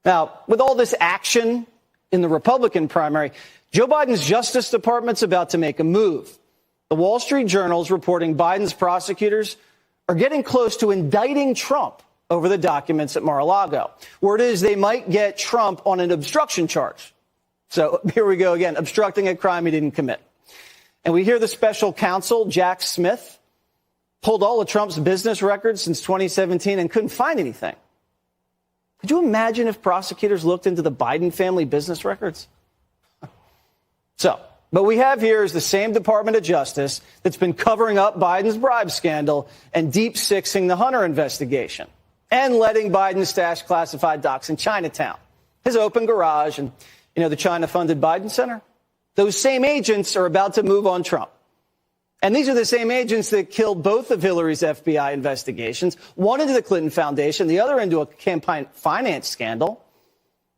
Now, with all this action in the Republican primary, Joe Biden's Justice Department's about to make a move. The Wall Street Journal is reporting Biden's prosecutors are getting close to indicting Trump over the documents at Mar-A-Lago. Word is they might get Trump on an obstruction charge. So here we go again, obstructing a crime he didn't commit. And we hear the special counsel, Jack Smith, pulled all of Trump's business records since 2017 and couldn't find anything. Could you imagine if prosecutors looked into the Biden family business records? So, what we have here is the same Department of Justice that's been covering up Biden's bribe scandal and deep-sixing the Hunter investigation and letting Biden stash classified docs in Chinatown, his open garage, and, the China-funded Biden Center. Those same agents are about to move on Trump. And these are the same agents that killed both of Hillary's FBI investigations, one into the Clinton Foundation, the other into a campaign finance scandal.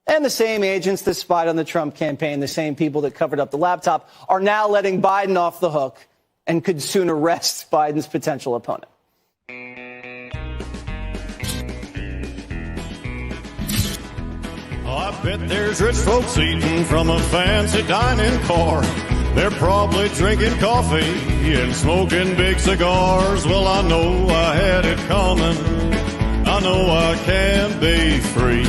And the same agents that spied on the Trump campaign, the same people that covered up the laptop, are now letting Biden off the hook and could soon arrest Biden's potential opponent. I bet there's rich folks eating from a fancy dining car. They're probably drinking coffee and smoking big cigars. Well, I know I had it coming. I know I can be free.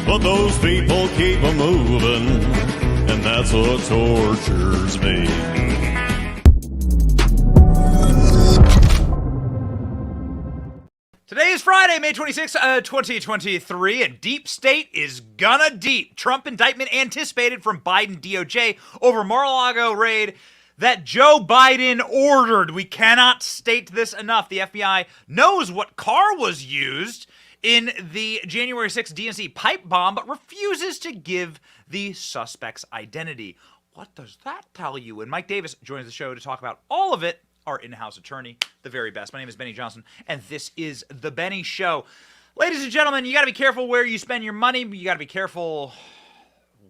But those people keep a moving, and that's what tortures me. Today is Friday, May 26, 2023, and Deep State is gonna deep. Trump indictment anticipated from Biden DOJ over Mar-a-Lago raid that Joe Biden ordered. We cannot state this enough. The FBI knows what car was used in the January 6th DNC pipe bomb, but refuses to give the suspect's identity. What does that tell you? And Mike Davis joins the show to talk about all of it. Our in-house attorney, the very best. My name is Benny Johnson, and this is The Benny Show. Ladies and gentlemen, you got to be careful where you spend your money. You got to be careful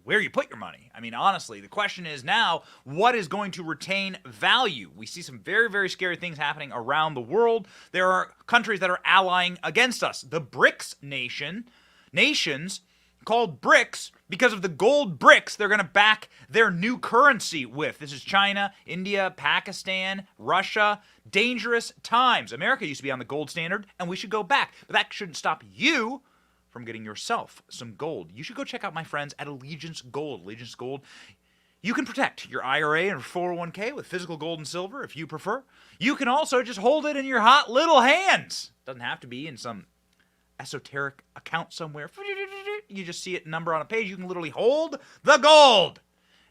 where you put your money. I mean, honestly, the question is now, what is going to retain value? We see some very, very scary things happening around the world. There are countries that are allying against us. The BRICS nations called BRICS because of the gold bricks they're going to back their new currency with. This is China, India, Pakistan, Russia. Dangerous times. America used to be on the gold standard, and we should go back. But that shouldn't stop you from getting yourself some gold. You should go check out my friends at Allegiance Gold. Allegiance Gold, you can protect your IRA and 401k with physical gold and silver if you prefer. You can also just hold it in your hot little hands. Doesn't have to be in some esoteric account somewhere. You just see it number on a page. You can literally hold the gold,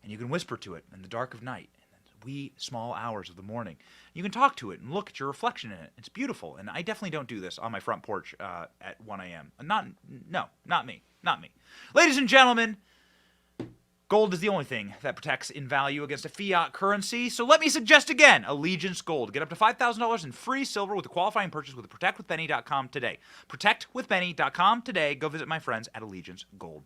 and you can whisper to it in the dark of night, in the wee small hours of the morning. You can talk to it and look at your reflection in it. It's beautiful, and I definitely don't do this on my front porch at 1 a.m. Not me. Ladies and gentlemen, gold is the only thing that protects in value against a fiat currency. So let me suggest again, Allegiance Gold. Get up to $5,000 in free silver with a qualifying purchase with protectwithbenny.com today. Protectwithbenny.com today. Go visit my friends at Allegiance Gold.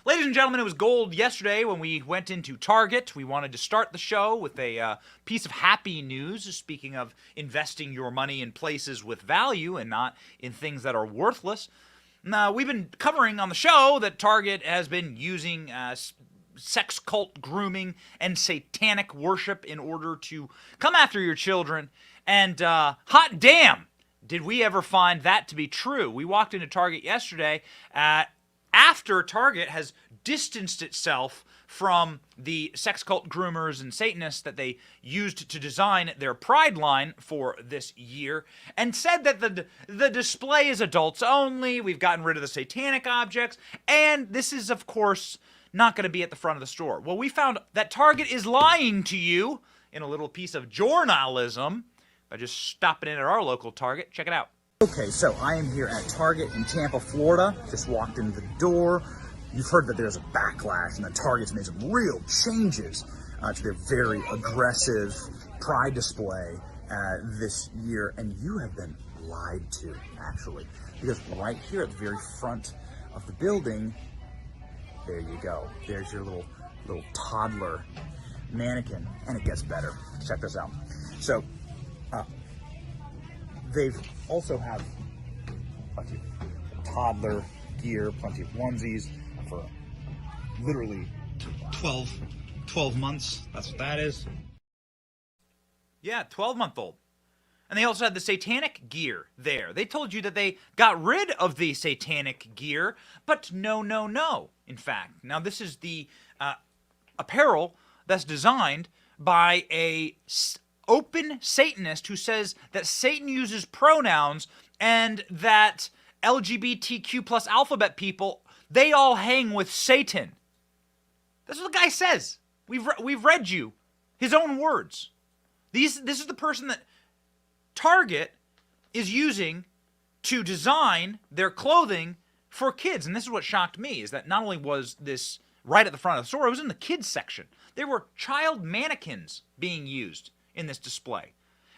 Ladies and gentlemen, it was gold yesterday when we went into Target. We wanted to start the show with a piece of happy news. Speaking of investing your money in places with value and not in things that are worthless. Now, we've been covering on the show that Target has been using sex cult grooming and satanic worship in order to come after your children. And hot damn, did we ever find that to be true? We walked into Target yesterday after Target has distanced itself from the sex cult groomers and Satanists that they used to design their Pride line for this year, and said that the display is adults only, we've gotten rid of the satanic objects, and this is, of course, not going to be at the front of the store. Well, we found that Target is lying to you in a little piece of journalism by just stopping in at our local Target. Check it out. Okay, so I am here at Target in Tampa, Florida. Just walked in the door. You've heard that there's a backlash and that Target's made some real changes to their very aggressive Pride display this year. And you have been lied to, actually. Because right here at the very front of the building, there you go. There's your little toddler mannequin. And it gets better. Check this out. So, they've also have plenty of toddler gear, plenty of onesies for literally 12 months. That's what that is. Yeah, 12-month-old. And they also had the satanic gear there. They told you that they got rid of the satanic gear, but no. In fact, now this is the apparel that's designed by a open Satanist who says that Satan uses pronouns and that LGBTQ plus alphabet people, they all hang with Satan. That's what the guy says. We've read you his own words. This is the person that Target is using to design their clothing for kids. And this is what shocked me, is that not only was this right at the front of the store, it was in the kids section. There were child mannequins being used in this display.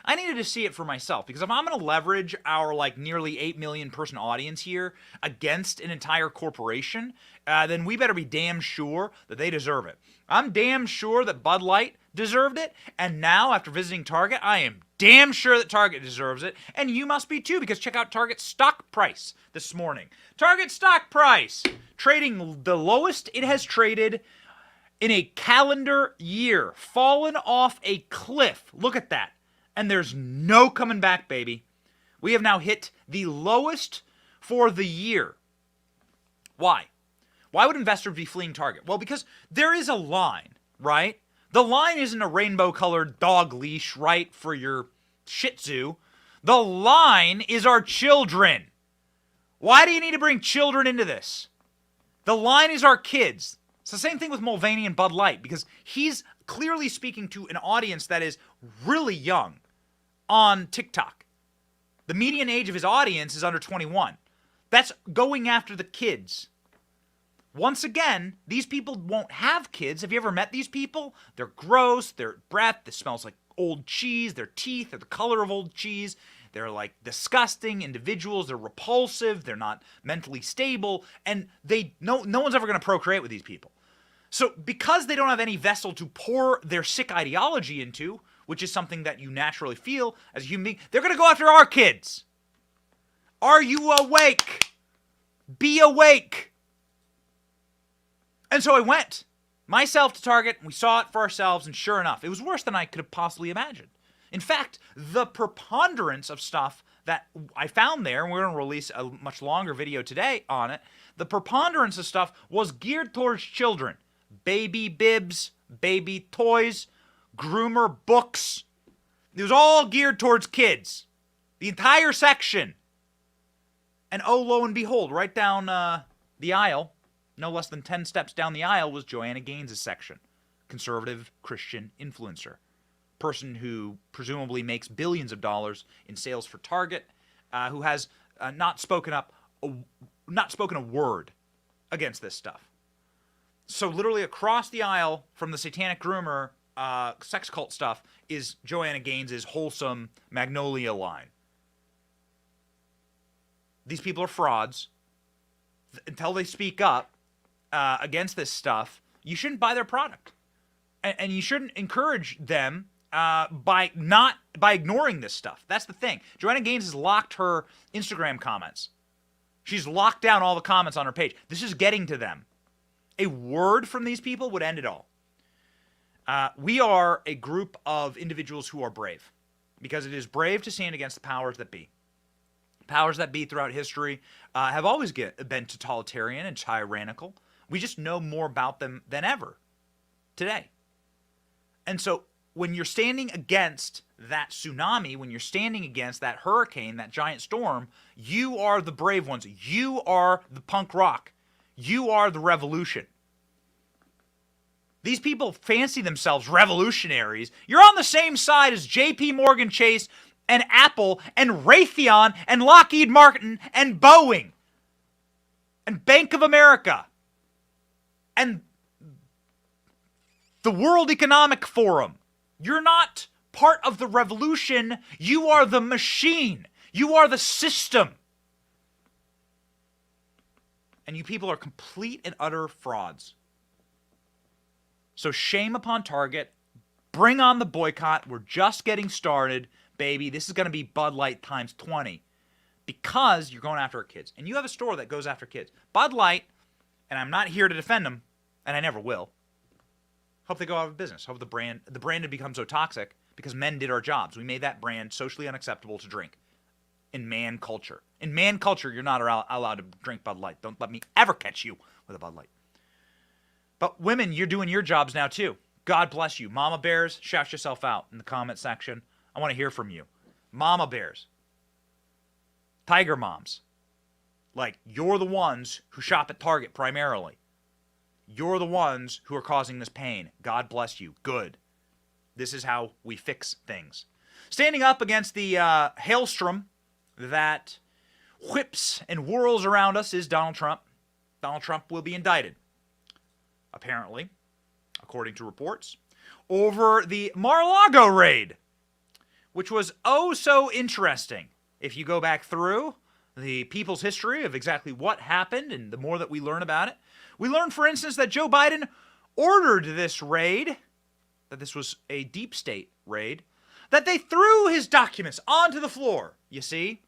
I needed to see it for myself, because if I'm going to leverage our nearly 8 million person audience here against an entire corporation, then we better be damn sure that they deserve it. I'm damn sure that Bud Light deserved it, and now after visiting Target, I am damn sure that Target deserves it, and you must be too, because check out Target's stock price this morning. Target stock price trading the lowest it has traded in a calendar year, fallen off a cliff. Look at that. And there's no coming back, baby. We have now hit the lowest for the year. Why? Why would investors be fleeing Target? Well, because there is a line, right? The line isn't a rainbow-colored dog leash, right, for your Shih Tzu. The line is our children. Why do you need to bring children into this? The line is our kids. It's the same thing with Mulvaney and Bud Light, because he's clearly speaking to an audience that is really young on TikTok. The median age of his audience is under 21. That's going after the kids. Once again, these people won't have kids. Have you ever met these people? They're gross, their breath, it smells like old cheese, their teeth are the color of old cheese. They're disgusting individuals, they're repulsive, they're not mentally stable, and no one's ever going to procreate with these people. So because they don't have any vessel to pour their sick ideology into, which is something that you naturally feel as a human being, they're going to go after our kids. Are you awake? Be awake. And so I went myself to Target, and we saw it for ourselves, and sure enough, it was worse than I could have possibly imagined. In fact, the preponderance of stuff that I found there, and we're going to release a much longer video today on it, the preponderance of stuff was geared towards children. Baby bibs, baby toys, groomer books. It was all geared towards kids. The entire section. And oh, lo and behold, right down the aisle, no less than 10 steps down the aisle, was Joanna Gaines' section. Conservative Christian influencer. Person who presumably makes billions of dollars in sales for Target, who has not spoken a word against this stuff. So literally across the aisle from the satanic groomer sex cult stuff is Joanna Gaines' wholesome Magnolia line. These people are frauds. Until they speak up against this stuff, you shouldn't buy their product. And you shouldn't encourage them by ignoring this stuff. That's the thing. Joanna Gaines has locked her Instagram comments. She's locked down all the comments on her page. This is getting to them. A word from these people would end it all. We are a group of individuals who are brave, because it is brave to stand against the powers that be. Powers that be throughout history have always been totalitarian and tyrannical. We just know more about them than ever today. And so when you're standing against that tsunami, when you're standing against that hurricane, that giant storm, you are the brave ones. You are the punk rock. You are the revolution. These people fancy themselves revolutionaries. You're on the same side as JP Morgan Chase and Apple and Raytheon and Lockheed Martin and Boeing and Bank of America and the World Economic Forum. You're not part of the revolution. You are the machine. You are the system. And you people are complete and utter frauds. So shame upon Target. Bring on the boycott. We're just getting started, baby. This is going to be Bud Light times 20. because you're going after our kids. And you have a store that goes after kids. Bud Light, and I'm not here to defend them, and I never will. Hope they go out of business. Hope the brand had become so toxic because men did our jobs. We made that brand socially unacceptable to drink in man culture. In man culture, you're not allowed to drink Bud Light. Don't let me ever catch you with a Bud Light. But women, you're doing your jobs now too. God bless you. Mama bears, shout yourself out in the comment section. I want to hear from you. Mama bears. Tiger moms. Like, you're the ones who shop at Target primarily. You're the ones who are causing this pain. God bless you. Good. This is how we fix things. Standing up against the hailstorm that whips and whirls around us is Donald Trump. Donald Trump will be indicted, apparently, according to reports, over the Mar-A-Lago raid, which was oh so interesting. If you go back through the people's history of exactly what happened, and the more that we learn about it, we learn, for instance, that Joe Biden ordered this raid, that this was a deep state raid, that they threw his documents onto the floor, you see,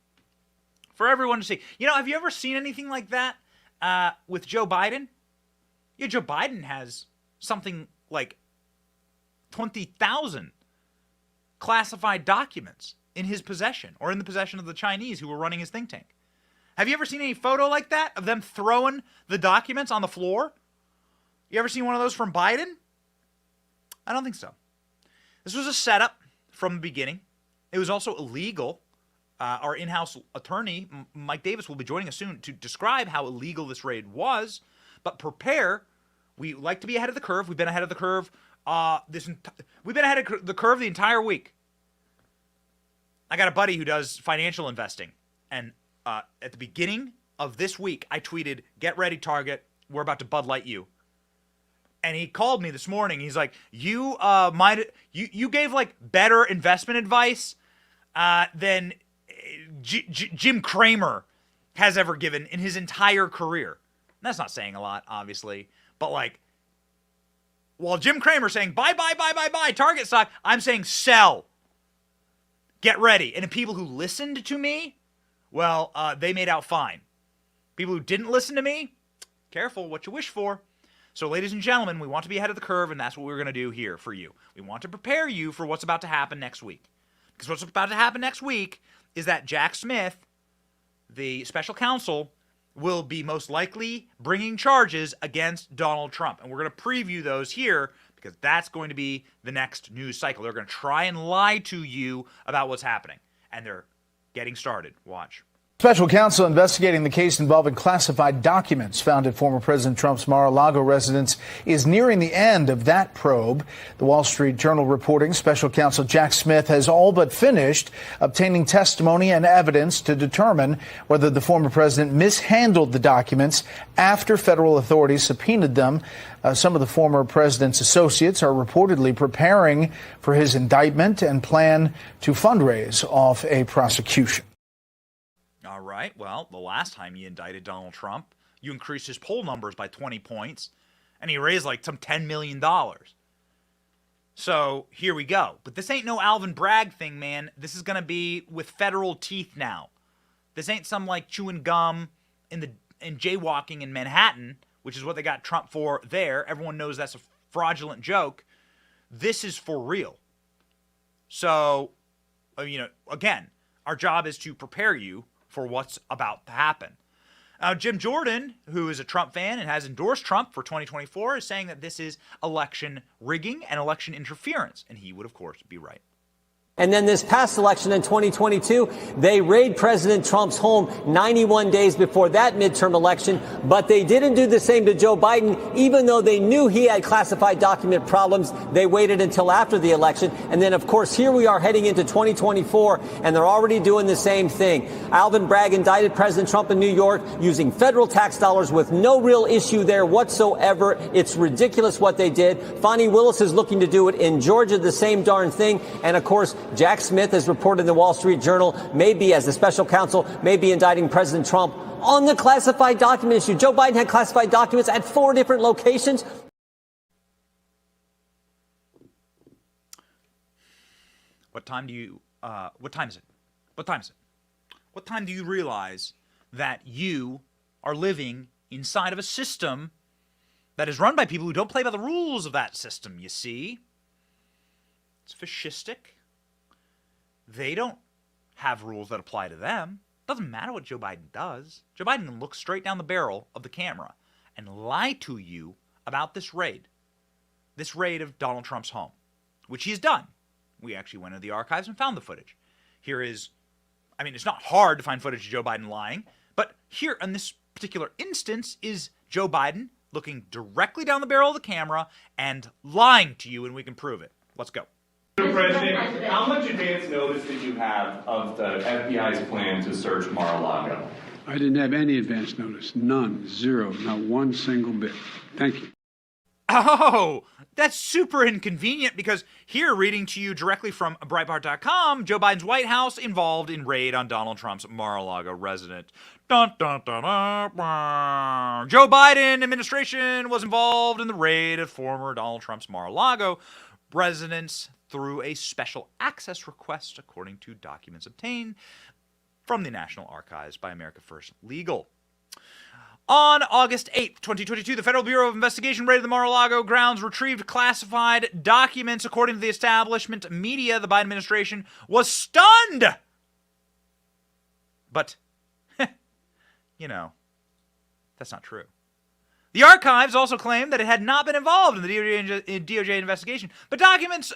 for everyone to see. You know, have you ever seen anything like that with Joe Biden? Yeah, Joe Biden has something like 20,000 classified documents in his possession, or in the possession of the Chinese who were running his think tank. Have you ever seen any photo like that of them throwing the documents on the floor? You ever seen one of those from Biden? I don't think so. This was a setup from the beginning. It was also illegal. Our in-house attorney, Mike Davis, will be joining us soon to describe how illegal this raid was. But prepare. We like to be ahead of the curve. We've been ahead of the curve. We've been ahead of the curve the entire week. I got a buddy who does financial investing, and at the beginning of this week, I tweeted, "Get ready, Target. We're about to Bud Light you." And he called me this morning. He's like, "You gave like better investment advice than Jim Cramer has ever given in his entire career." And that's not saying a lot, obviously, but like, while Jim Cramer's saying buy Target stock, I'm saying sell. Get ready. And the people who listened to me, well, they made out fine. People who didn't listen to me, careful what you wish for. So, ladies and gentlemen, we want to be ahead of the curve, and that's what we're going to do here for you. We want to prepare you for what's about to happen next week. Because what's about to happen next week is that Jack Smith, the special counsel, will be most likely bringing charges against Donald Trump. And we're going to preview those here, because that's going to be the next news cycle. They're going to try and lie to you about what's happening. And they're getting started. Watch. Special counsel investigating the case involving classified documents found at former President Trump's Mar-A-Lago residence is nearing the end of that probe. The Wall Street Journal reporting special counsel Jack Smith has all but finished obtaining testimony and evidence to determine whether the former president mishandled the documents after federal authorities subpoenaed them. Some of the former president's associates are reportedly preparing for his indictment and plan to fundraise off a prosecution. All right. Well, the last time you indicted Donald Trump, you increased his poll numbers by 20 points, and he raised like some $10 million. So here we go. But this ain't no Alvin Bragg thing, man. This is going to be with federal teeth now. This ain't some like chewing gum in jaywalking in Manhattan, which is what they got Trump for there. Everyone knows that's a fraudulent joke. This is for real. So, again, our job is to prepare you for what's about to happen. Jim Jordan, who is a Trump fan and has endorsed Trump for 2024, is saying that this is election rigging and election interference. And he would, of course, be right. And then this past election in 2022, they raid President Trump's home 91 days before that midterm election. But they didn't do the same to Joe Biden, even though they knew he had classified document problems. They waited until after the election. And then, of course, here we are heading into 2024, and they're already doing the same thing. Alvin Bragg indicted President Trump in New York using federal tax dollars with no real issue there whatsoever. It's ridiculous what they did. Fani Willis is looking to do it in Georgia, the same darn thing. And, of course, Jack Smith, as reported in the Wall Street Journal, may be, as the special counsel, may be indicting President Trump on the classified document issue. Joe Biden had classified documents at 4 different locations. What time is it? What time is it? What time do you realize that you are living inside of a system that is run by people who don't play by the rules of that system, you see? It's fascistic. They don't have rules that apply to them. Doesn't matter what Joe Biden does. Joe Biden can look straight down the barrel of the camera and lie to you about this raid of Donald Trump's home, which he's done. We actually went into the archives and found the footage. Here is, I mean, it's not hard to find footage of Joe Biden lying, but here in this particular instance is Joe Biden looking directly down the barrel of the camera and lying to you, and we can prove it. Let's go. Mr. President, how much advance notice did you have of the FBI's plan to search Mar-A-Lago? I didn't have any advance notice. None. Zero. Not one single bit. Thank you. Oh, that's super inconvenient because here, reading to you directly from Breitbart.com, Joe Biden's White House involved in raid on Donald Trump's Mar-a-Lago residence. Dun, dun, dun, dun, dun. Joe Biden administration was involved in the raid of former Donald Trump's Mar-a-Lago residence through a special access request, according to documents obtained from the National Archives by America First Legal. On August 8th, 2022, the Federal Bureau of Investigation raided the Mar-a-Lago grounds, retrieved classified documents. According to the establishment media, the Biden administration was stunned. But, you know, that's not true. The archives also claimed that it had not been involved in the DOJ investigation, but documents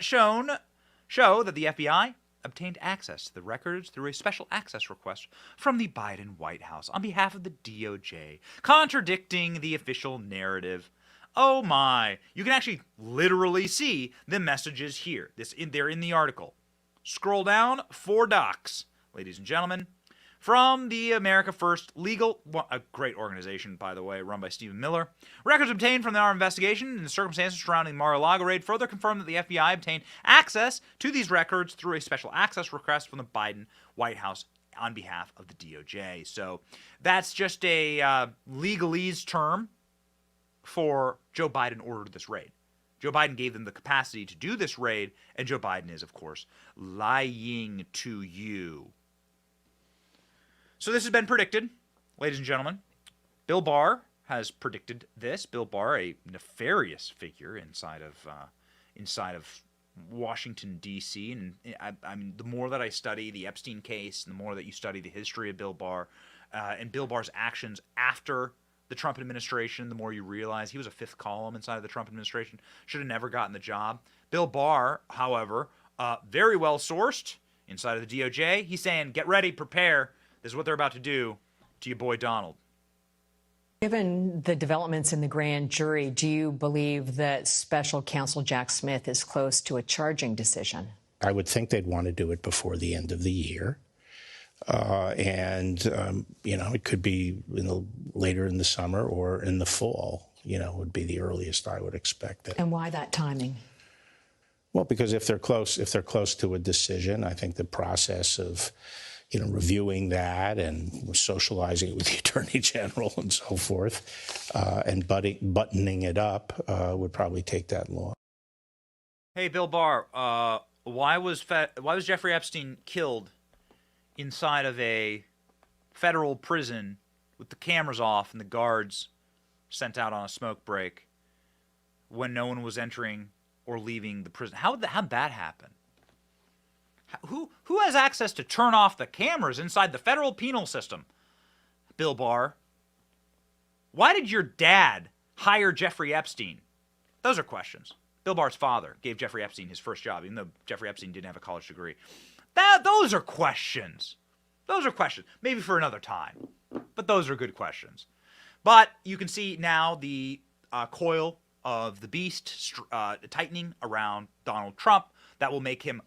show that the FBI obtained access to the records through a special access request from the Biden White House on behalf of the DOJ, contradicting the official narrative. Oh my, you can actually literally see the messages here. They're in the article. Scroll down, 4 docs, ladies and gentlemen. From the America First Legal, a great organization, by the way, run by Stephen Miller. Records obtained from our investigation and the circumstances surrounding the Mar-a-Lago raid further confirm that the FBI obtained access to these records through a special access request from the Biden White House on behalf of the DOJ. So that's just a legalese term for Joe Biden ordered this raid. Joe Biden gave them the capacity to do this raid, and Joe Biden is, of course, lying to you. So this has been predicted, ladies and gentlemen. Bill Barr has predicted this. Bill Barr, a nefarious figure inside of Washington, D.C. And I mean, the more that I study the Epstein case, and the more that you study the history of Bill Barr and Bill Barr's actions after the Trump administration, the more you realize he was a fifth column inside of the Trump administration. Should have never gotten the job. Bill Barr, however, very well sourced inside of the DOJ. He's saying, get ready, prepare. This is what they're about to do to your boy Donald. Given the developments in the grand jury, do you believe that special counsel Jack Smith is close to a charging decision? I would think they'd want to do it before the end of the year. It could be later in the summer or in the fall, would be the earliest I would expect it. And why that timing? Well, because if they're close to a decision, I think the process of reviewing that and socializing it with the Attorney General and so forth, and buttoning it up would probably take that long. Hey, Bill Barr, why was Jeffrey Epstein killed inside of a federal prison with the cameras off and the guards sent out on a smoke break when no one was entering or leaving the prison? How'd that happen? Who has access to turn off the cameras inside the federal penal system? Bill Barr. Why did your dad hire Jeffrey Epstein? Those are questions. Bill Barr's father gave Jeffrey Epstein his first job, even though Jeffrey Epstein didn't have a college degree. Those are questions. Those are questions. Maybe for another time. But those are good questions. But you can see now the coil of the beast tightening around Donald Trump. That will make him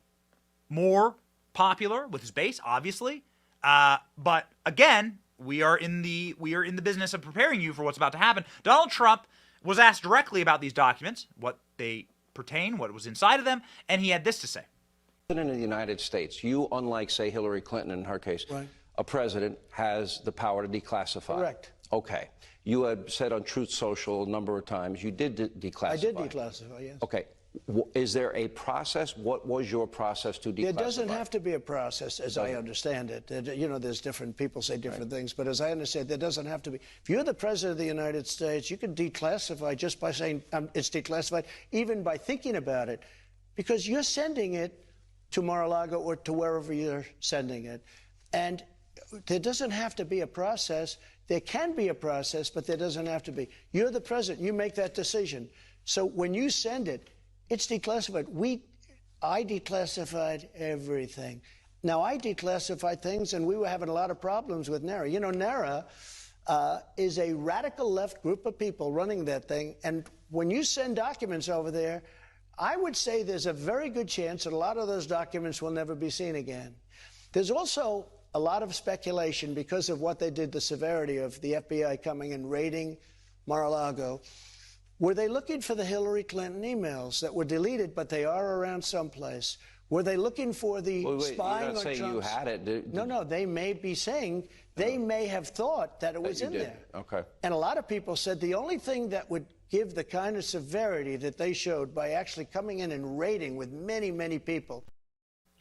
more popular with his base, obviously. But again, we are in the business of preparing you for what's about to happen. Donald Trump was asked directly about these documents, what they pertain, what was inside of them, and he had this to say. President of the United States, you, unlike, say, Hillary Clinton in her case, right, a president has the power to declassify. Correct. Okay. You had said on Truth Social a number of times you did declassify. I did declassify, yes. Okay. Is there a process? What was your process to declassify? There doesn't have to be a process, as I understand it. You know, there's different people say different things, but as I understand, there doesn't have to be. If you're the president of the United States, you can declassify just by saying it's declassified, even by thinking about it, because you're sending it to Mar-A-Lago or to wherever you're sending it. And there doesn't have to be a process. There can be a process, but there doesn't have to be. You're the president. You make that decision. So when you send it, it's declassified. I declassified everything. Now, I declassified things, and we were having a lot of problems with NARA. You know, NARA is a radical left group of people running that thing, and when you send documents over there, I would say there's a very good chance that a lot of those documents will never be seen again. There's also a lot of speculation because of what they did, the severity of the FBI coming and raiding Mar-A-Lago. Were they looking for the Hillary Clinton emails that were deleted, but they are around someplace? Were they looking for the spying on Trump's? You had it. No, they may be saying, they may have thought that it was in there. Okay. And a lot of people said the only thing that would give the kind of severity that they showed by actually coming in and raiding with many, many people.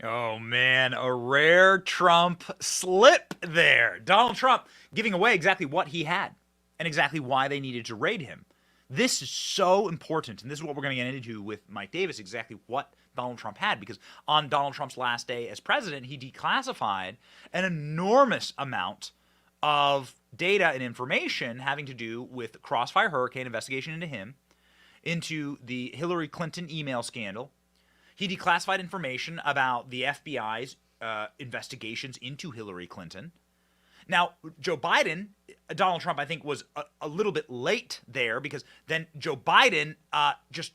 Oh, man, a rare Trump slip there. Donald Trump giving away exactly what he had and exactly why they needed to raid him. This is so important, and this is what we're going to get into with Mike Davis, exactly what Donald Trump had, because on Donald Trump's last day as president, he declassified an enormous amount of data and information having to do with the Crossfire Hurricane investigation into him, into the Hillary Clinton email scandal. He declassified information about the FBI's investigations into Hillary Clinton. Now, Joe Biden, Donald Trump, I think, was a little bit late there, because then Joe Biden just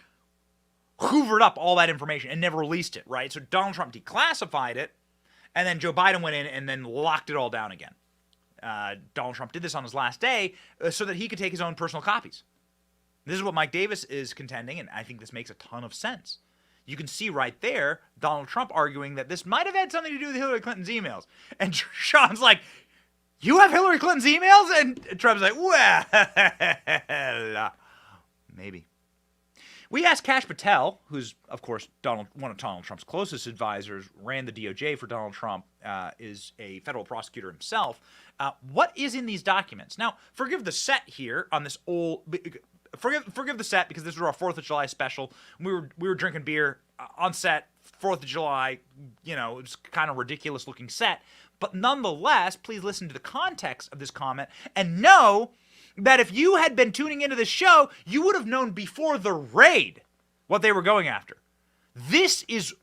hoovered up all that information and never released it, right? So Donald Trump declassified it, and then Joe Biden went in and then locked it all down again. Donald Trump did this on his last day so that he could take his own personal copies. This is what Mike Davis is contending, and I think this makes a ton of sense. You can see right there Donald Trump arguing that this might have had something to do with Hillary Clinton's emails. And Sean's like, you have Hillary Clinton's emails? And Trump's like, well, maybe. We asked Kash Patel, who's, of course, one of Donald Trump's closest advisors, ran the DOJ for Donald Trump, is a federal prosecutor himself. What is in these documents? Now, forgive the set here on this old... Forgive the set, because this was our 4th of July special. We were drinking beer on set, 4th of July. You know, it's kind of ridiculous looking set. But nonetheless, please listen to the context of this comment and know that if you had been tuning into this show, you would have known before the raid what they were going after. This is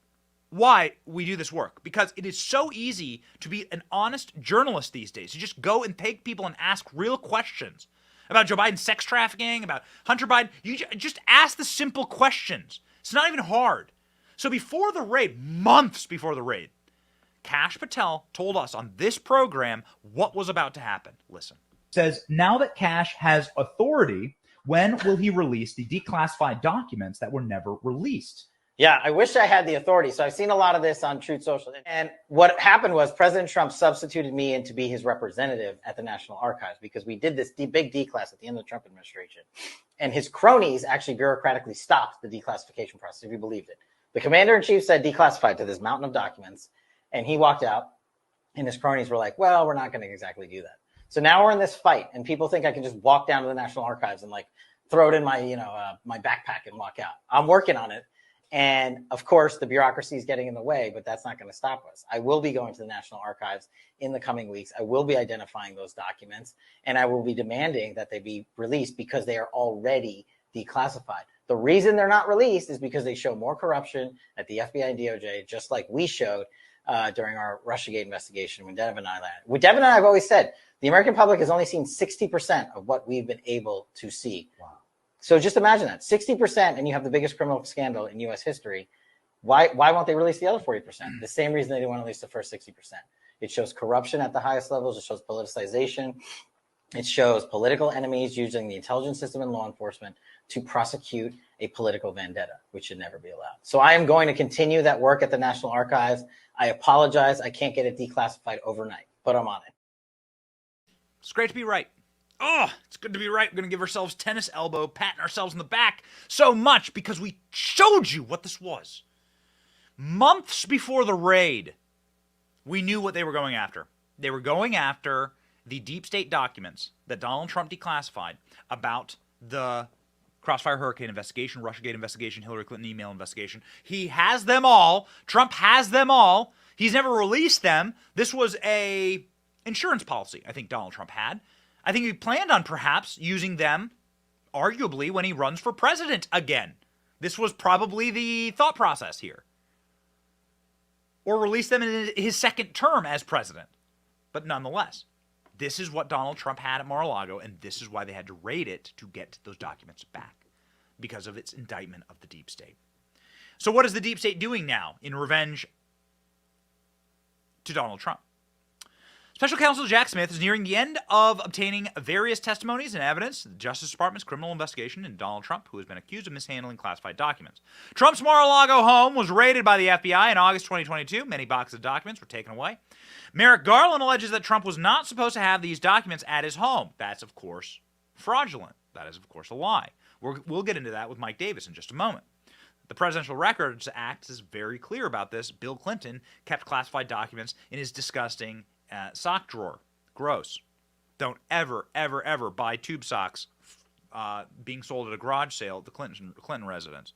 why we do this work, because it is so easy to be an honest journalist these days. You just go and take people and ask real questions about Joe Biden's sex trafficking, about Hunter Biden. You just ask the simple questions. It's not even hard. So before the raid, months before the raid, Kash Patel told us on this program what was about to happen. Listen. Says, now that Kash has authority, when will he release the declassified documents that were never released? Yeah, I wish I had the authority. So I've seen a lot of this on Truth Social. And what happened was President Trump substituted me in to be his representative at the National Archives, because we did this big declass at the end of the Trump administration. And his cronies actually bureaucratically stopped the declassification process, if you believed it. The commander-in-chief said declassified to this mountain of documents, and he walked out, and his cronies were like, well, we're not going to exactly do that. So now we're in this fight, and people think I can just walk down to the National Archives and like throw it in my, my backpack and walk out. I'm working on it. And of course, the bureaucracy is getting in the way, but that's not going to stop us. I will be going to the National Archives in the coming weeks. I will be identifying those documents, and I will be demanding that they be released because they are already declassified. The reason they're not released is because they show more corruption at the FBI and DOJ, just like we showed during our Russiagate investigation when Devin and I landed. With Devin and I have always said, the American public has only seen 60% of what we've been able to see. Wow. So just imagine that, 60%, and you have the biggest criminal scandal in U.S. history. Why won't they release the other 40%? The same reason they didn't want to release the first 60%. It shows corruption at the highest levels. It shows politicization. It shows political enemies using the intelligence system and law enforcement to prosecute a political vendetta, which should never be allowed. So I am going to continue that work at the National Archives. I apologize. I can't get it declassified overnight, but I'm on it. It's great to be right. Oh, it's good to be right. We're going to give ourselves tennis elbow, patting ourselves in the back so much because we showed you what this was. Months before the raid, we knew what they were going after. They were going after the deep state documents that Donald Trump declassified about the Crossfire Hurricane investigation, Russiagate investigation, Hillary Clinton email investigation. He has them all. Trump has them all. He's never released them. This was a insurance policy I think Donald Trump had. I think he planned on perhaps using them, arguably, when he runs for president again. This was probably the thought process here. Or release them in his second term as president. But nonetheless, this is what Donald Trump had at Mar-a-Lago, and this is why they had to raid it to get those documents back, because of its indictment of the deep state. So what is the deep state doing now in revenge to Donald Trump? Special Counsel Jack Smith is nearing the end of obtaining various testimonies and evidence in the Justice Department's criminal investigation into Donald Trump, who has been accused of mishandling classified documents. Trump's Mar-a-Lago home was raided by the FBI in August 2022. Many boxes of documents were taken away. Merrick Garland alleges that Trump was not supposed to have these documents at his home. That's, of course, fraudulent. That is, of course, a lie. We'll get into that with Mike Davis in just a moment. The Presidential Records Act is very clear about this. Bill Clinton kept classified documents in his disgusting sock drawer. Gross. Don't ever, ever, ever buy tube socks being sold at a garage sale at the Clinton residence.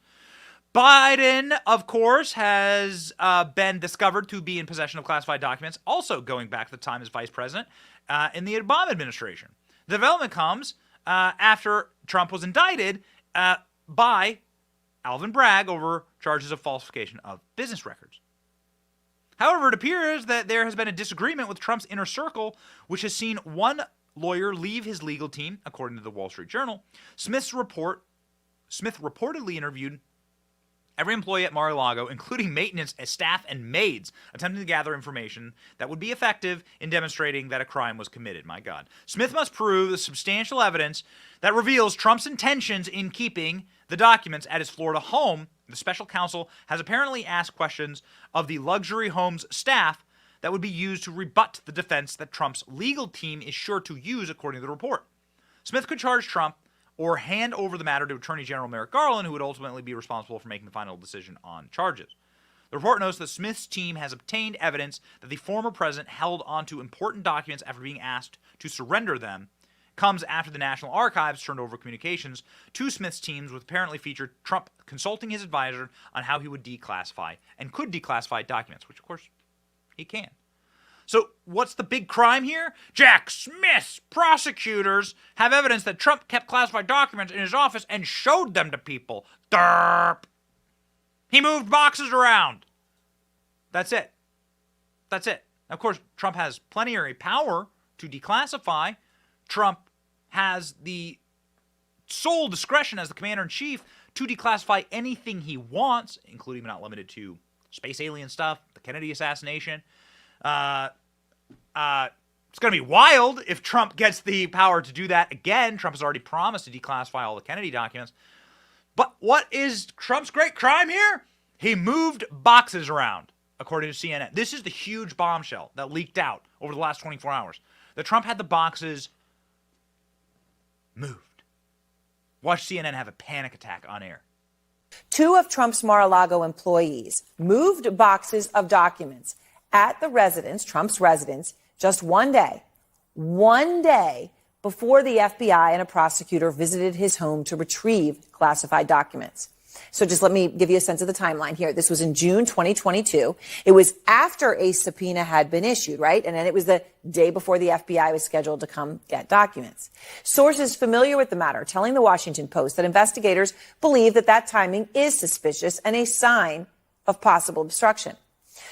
Biden, of course, has been discovered to be in possession of classified documents, also going back to the time as vice president in the Obama administration. The development comes after Trump was indicted by Alvin Bragg over charges of falsification of business records. However, it appears that there has been a disagreement with Trump's inner circle, which has seen one lawyer leave his legal team, according to the Wall Street Journal. Smith reportedly interviewed every employee at Mar-a-Lago, including maintenance staff and maids, attempting to gather information that would be effective in demonstrating that a crime was committed. My God. Smith must prove the substantial evidence that reveals Trump's intentions in keeping the documents at his Florida home. The special counsel has apparently asked questions of the luxury home's staff that would be used to rebut the defense that Trump's legal team is sure to use, according to the report. Smith could charge Trump or hand over the matter to Attorney General Merrick Garland, who would ultimately be responsible for making the final decision on charges. The report notes that Smith's team has obtained evidence that the former president held onto important documents after being asked to surrender them. Comes after the National Archives turned over communications to Smith's teams, which apparently featured Trump consulting his advisor on how he would declassify and could declassify documents, which of course he can. So what's the big crime here? Jack Smith's prosecutors have evidence that Trump kept classified documents in his office and showed them to people. Derp. He moved boxes around. That's it. That's it. Of course, Trump has plenary power to declassify. Trump has the sole discretion as the commander-in-chief to declassify anything he wants, including but not limited to space alien stuff, the Kennedy assassination. It's going to be wild if Trump gets the power to do that again. Trump has already promised to declassify all the Kennedy documents. But what is Trump's great crime here? He moved boxes around, according to CNN. This is the huge bombshell that leaked out over the last 24 hours. That Trump had the boxes moved. Watch CNN have a panic attack on air. Two of Trump's Mar-a-Lago employees moved boxes of documents at the residence, Trump's residence, just one day before the FBI and a prosecutor visited his home to retrieve classified documents. So just let me give you a sense of the timeline here. This was in June 2022. It was after a subpoena had been issued, right? And then it was the day before the FBI was scheduled to come get documents. Sources familiar with the matter telling the Washington Post that investigators believe that timing is suspicious and a sign of possible obstruction.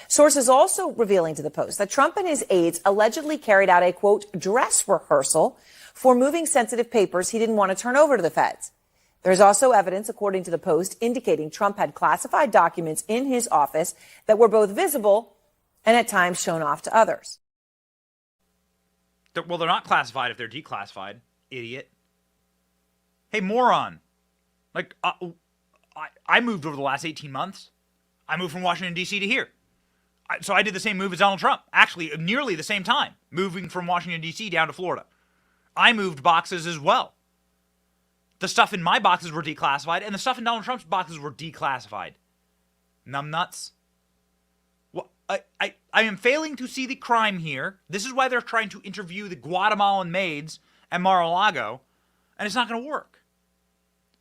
Sources also revealing to the Post that Trump and his aides allegedly carried out a, quote, dress rehearsal for moving sensitive papers he didn't want to turn over to the feds. There's also evidence, according to the Post, indicating Trump had classified documents in his office that were both visible and at times shown off to others. Well, they're not classified if they're declassified, idiot. Hey, moron. Like, I moved over the last 18 months. I moved from Washington, D.C. to here. So I did the same move as Donald Trump. Actually, nearly the same time, moving from Washington, D.C. down to Florida. I moved boxes as well. The stuff in my boxes were declassified, and the stuff in Donald Trump's boxes were declassified. Numbnuts. Well, I am failing to see the crime here. This is why they're trying to interview the Guatemalan maids at Mar-a-Lago, and it's not going to work.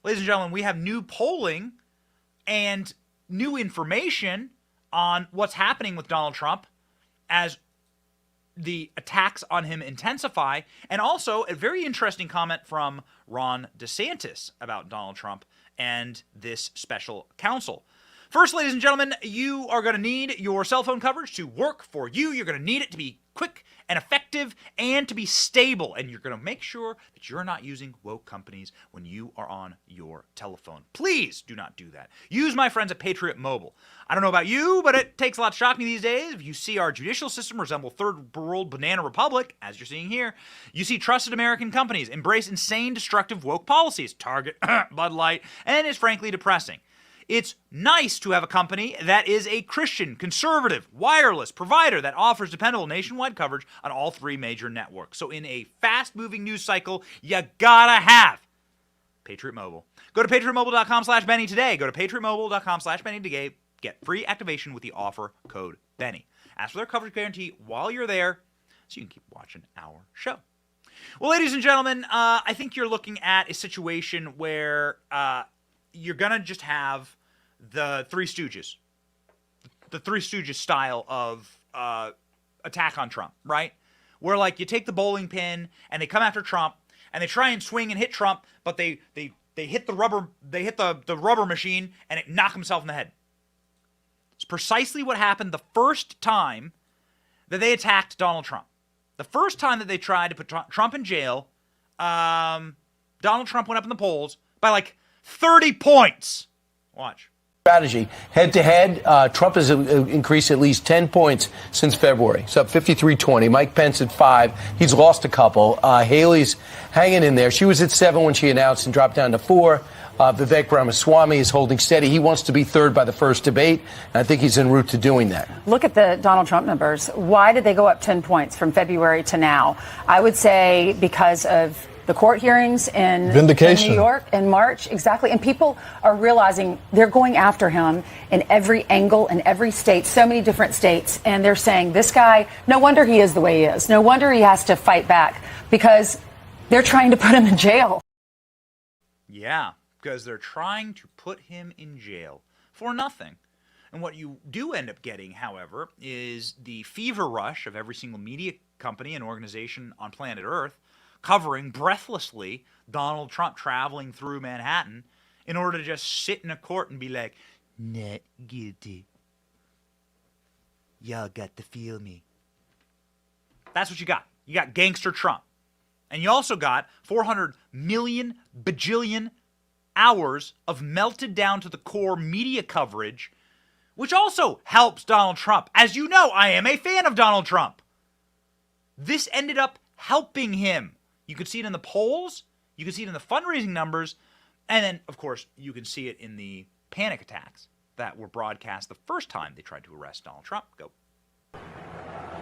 Ladies and gentlemen, we have new polling and new information on what's happening with Donald Trump as the attacks on him intensify, and also a very interesting comment from Ron DeSantis about Donald Trump and this special counsel. First, ladies and gentlemen, you are going to need your cell phone coverage to work for you. You're going to need it to be quick and effective and to be stable. And you're going to make sure that you're not using woke companies when you are on your telephone. Please do not do that. Use my friends at Patriot Mobile. I don't know about you, but it takes a lot to shock me these days. If you see our judicial system resemble third world banana republic, as you're seeing here, you see trusted American companies embrace insane, destructive woke policies, Target, Bud Light, and it's frankly depressing. It's nice to have a company that is a Christian, conservative, wireless provider that offers dependable nationwide coverage on all three major networks. So in a fast-moving news cycle, you gotta have Patriot Mobile. Go to patriotmobile.com/Benny today. Go to patriotmobile.com/Benny to get free activation with the offer code Benny. Ask for their coverage guarantee while you're there so you can keep watching our show. Well, ladies and gentlemen, I think you're looking at a situation where you're going to just have the Three Stooges. The Three Stooges style of attack on Trump, right? Where, like, you take the bowling pin and they come after Trump and they try and swing and hit Trump, but they hit the rubber machine and it knock himself in the head. It's precisely what happened the first time that they attacked Donald Trump. The first time that they tried to put Trump in jail, Donald Trump went up in the polls by like 30 points. Watch. Strategy. Head-to-head, Trump has increased at least 10 points since February. It's up 53-20. Mike Pence at 5. He's lost a couple. Haley's hanging in there. She was at 7 when she announced and dropped down to 4. Vivek Ramaswamy is holding steady. He wants to be third by the first debate, and I think he's en route to doing that. Look at the Donald Trump numbers. Why did they go up 10 points from February to now? I would say because of the court hearings in New York in March. Exactly. And people are realizing they're going after him in every angle, in every state, so many different states. And they're saying, this guy, no wonder he is the way he is. No wonder he has to fight back because they're trying to put him in jail. Yeah, because they're trying to put him in jail for nothing. And what you do end up getting, however, is the fever rush of every single media company and organization on planet Earth covering breathlessly Donald Trump traveling through Manhattan in order to just sit in a court and be like, not guilty. Y'all got to feel me. That's what you got. You got gangster Trump. And you also got 400 million bajillion hours of melted down to the core media coverage, which also helps Donald Trump. As you know, I am a fan of Donald Trump. This ended up helping him. You could see it in the polls, you could see it in the fundraising numbers, and then, of course, you can see it in the panic attacks that were broadcast the first time they tried to arrest Donald Trump. Go.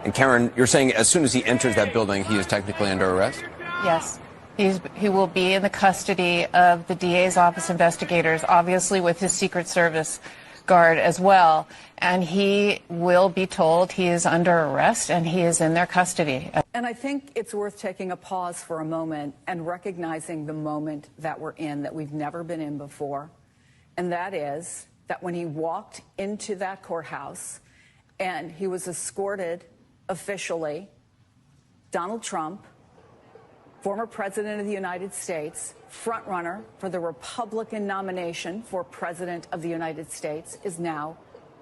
And Karen, you're saying as soon as he enters that building, he is technically under arrest? Yes. He will be in the custody of the DA's office investigators, obviously with his Secret Service guard as well. And he will be told he is under arrest and he is in their custody. And I think it's worth taking a pause for a moment and recognizing the moment that we're in that we've never been in before. And that is that when he walked into that courthouse and he was escorted officially, Donald Trump, former president of the United States, frontrunner for the Republican nomination for president of the United States, is now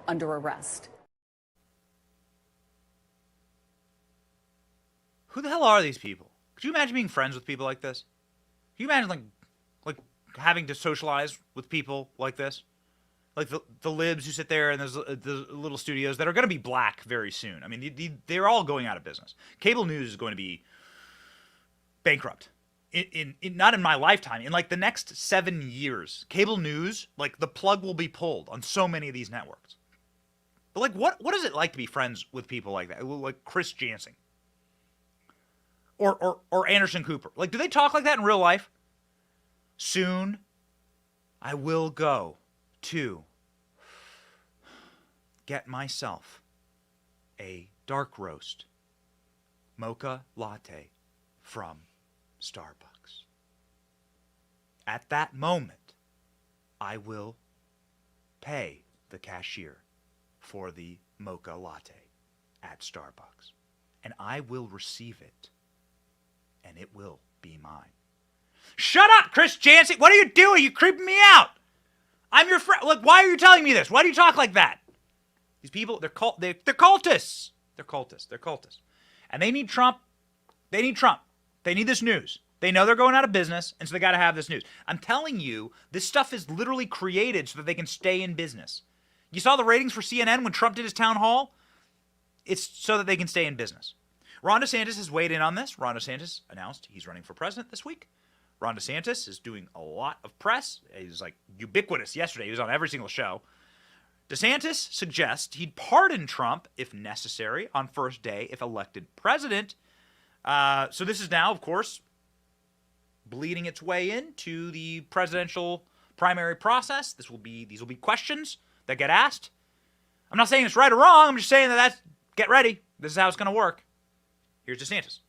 under arrest. Who the hell are these people? Could you imagine being friends with people like this? Can you imagine like having to socialize with people like this? Like the libs who sit there in those the little studios that are going to be black very soon. I mean, they're all going out of business. Cable news is going to be bankrupt. In not in my lifetime, in like the next 7 years, cable news, like the plug will be pulled on so many of these networks. But like, what is it like to be friends with people like that? Like Chris Jansen. or Anderson Cooper? Like, do they talk like that in real life? Soon, I will go to get myself a dark roast mocha latte from Starbucks. At that moment, I will pay the cashier for the mocha latte at Starbucks. And I will receive it. And it will be mine. Shut up, Chris Jansen! What are you doing? You're creeping me out! I'm your friend. Like, why are you telling me this? Why do you talk like that? These people, they're cultists. They're cultists. And they need Trump. They need Trump. They need this news. They know they're going out of business, and so they got to have this news. I'm telling you, this stuff is literally created so that they can stay in business. You saw the ratings for CNN when Trump did his town hall? It's so that they can stay in business. Ron DeSantis has weighed in on this. Ron DeSantis announced he's running for president this week. Ron DeSantis is doing a lot of press. He's like ubiquitous yesterday. He was on every single show. DeSantis suggests he'd pardon Trump if necessary on first day if elected president. So this is now, of course, bleeding its way into the presidential primary process. These will be questions that get asked. I'm not saying it's right or wrong. I'm just saying that's get ready. This is how it's going to work. Here's DeSantis.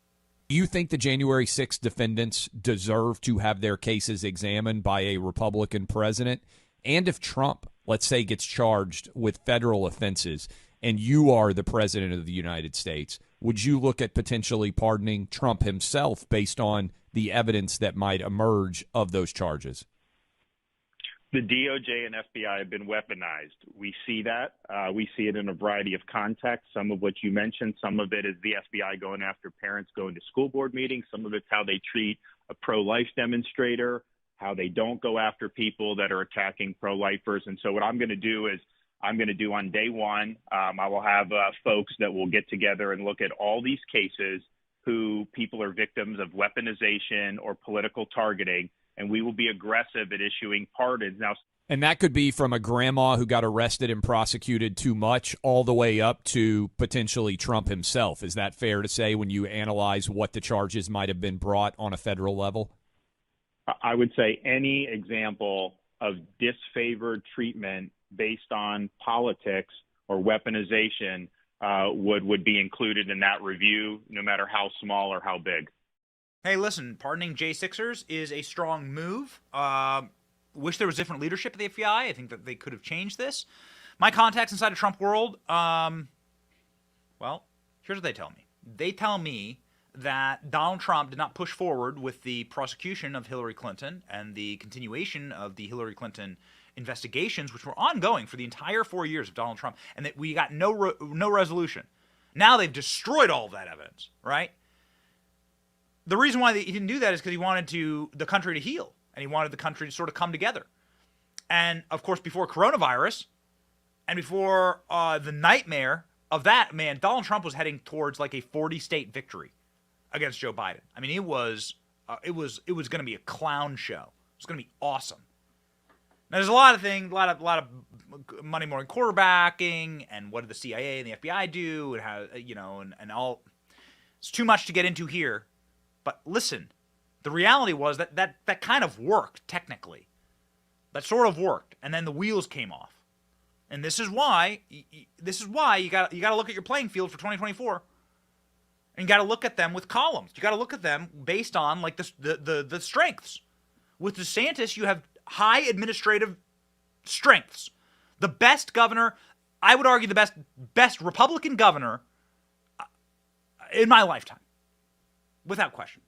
Do you think the January 6th defendants deserve to have their cases examined by a Republican president? And if Trump, let's say, gets charged with federal offenses and you are the president of the United States, would you look at potentially pardoning Trump himself based on the evidence that might emerge of those charges? The DOJ and FBI have been weaponized. We see that. We see it in a variety of contexts, some of which you mentioned. Some of it is the FBI going after parents going to school board meetings. Some of it's how they treat a pro-life demonstrator, how they don't go after people that are attacking pro-lifers. And so what I'm going to do is on day one, I will have folks that will get together and look at all these cases who people are victims of weaponization or political targeting, and we will be aggressive at issuing pardons. Now, and that could be from a grandma who got arrested and prosecuted too much all the way up to potentially Trump himself. Is that fair to say when you analyze what the charges might have been brought on a federal level? I would say any example of disfavored treatment based on politics or weaponization would be included in that review, no matter how small or how big. Hey, listen, pardoning J6ers is a strong move. Wish there was different leadership at the FBI. I think that they could have changed this. My contacts inside of Trump world, well, here's what they tell me. They tell me that Donald Trump did not push forward with the prosecution of Hillary Clinton and the continuation of the Hillary Clinton investigations, which were ongoing for the entire 4 years of Donald Trump, and that we got no resolution. Now they've destroyed all of that evidence, right? The reason why he didn't do that is because he wanted the country to heal, and he wanted the country to sort of come together. And, of course, before coronavirus and before the nightmare of that, man, Donald Trump was heading towards like a 40-state victory against Joe Biden. I mean, it was going to be a clown show. It was going to be awesome. Now, there's a lot of things, a lot of money more in quarterbacking, and what did the CIA and the FBI do, and how, and all. It's too much to get into here. But listen, the reality was that kind of worked technically. That sort of worked, and then the wheels came off. And this is why you got to look at your playing field for 2024. And you got to look at them with columns. You got to look at them based on like the strengths. With DeSantis, you have high administrative strengths. The best governor, I would argue the best Republican governor in my lifetime. Without question.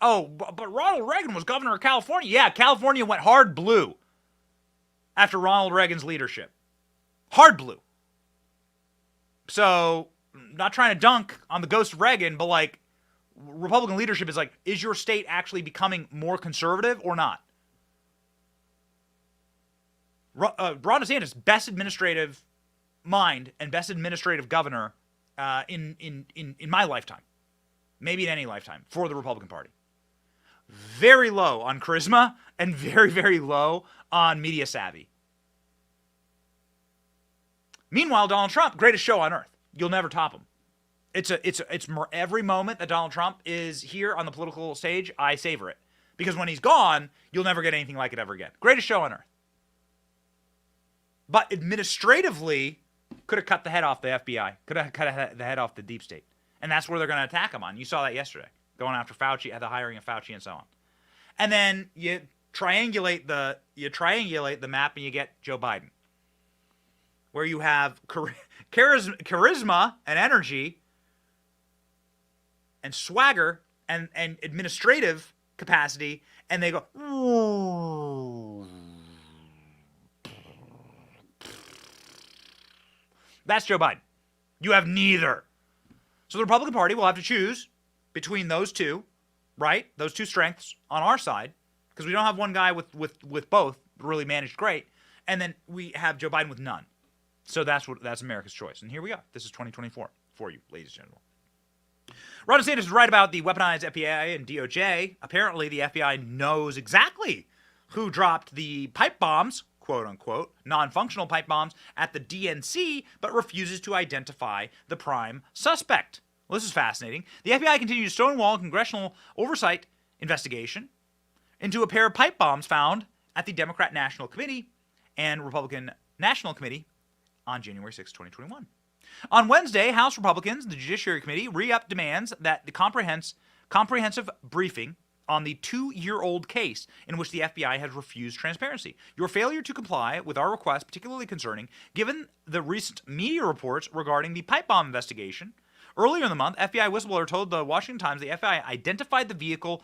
Oh, but Ronald Reagan was governor of California. Yeah, California went hard blue after Ronald Reagan's leadership. Hard blue. So, not trying to dunk on the ghost of Reagan, but like, Republican leadership is like, is your state actually becoming more conservative or not? Ron DeSantis, best administrative mind and best administrative governor in my lifetime. Maybe in any lifetime for the Republican Party. Very low on charisma and very, very low on media savvy. Meanwhile, Donald Trump, greatest show on earth. You'll never top him. Every moment that Donald Trump is here on the political stage, I savor it. Because when he's gone, you'll never get anything like it ever again. Greatest show on earth. But administratively, could have cut the head off the FBI. Could have cut the head off the deep state. And that's where they're going to attack him on. You saw that yesterday. Going after Fauci, the hiring of Fauci and so on. And then you triangulate the map and you get Joe Biden. Where you have charisma and energy and swagger and administrative capacity, and they go, that's Joe Biden. You have neither. So the Republican Party will have to choose between those two, right? Those two strengths on our side, because we don't have one guy with both really managed great, and then we have Joe Biden with none. So that's America's choice. And here we go. This is 2024 for you, ladies and gentlemen. Ron DeSantis is right about the weaponized FBI and DOJ. Apparently, the FBI knows exactly who dropped the pipe bombs, quote-unquote, non-functional pipe bombs at the DNC, but refuses to identify the prime suspect. Well, this is fascinating. The FBI continues to stonewall a congressional oversight investigation into a pair of pipe bombs found at the Democrat National Committee and Republican National Committee on January 6, 2021. On Wednesday, House Republicans, the Judiciary Committee, re-upped demands that the comprehensive briefing on the 2-year-old case in which the FBI has refused transparency. Your failure to comply with our request, particularly concerning, given the recent media reports regarding the pipe bomb investigation. Earlier in the month, FBI whistleblower told the Washington Times the FBI identified the vehicle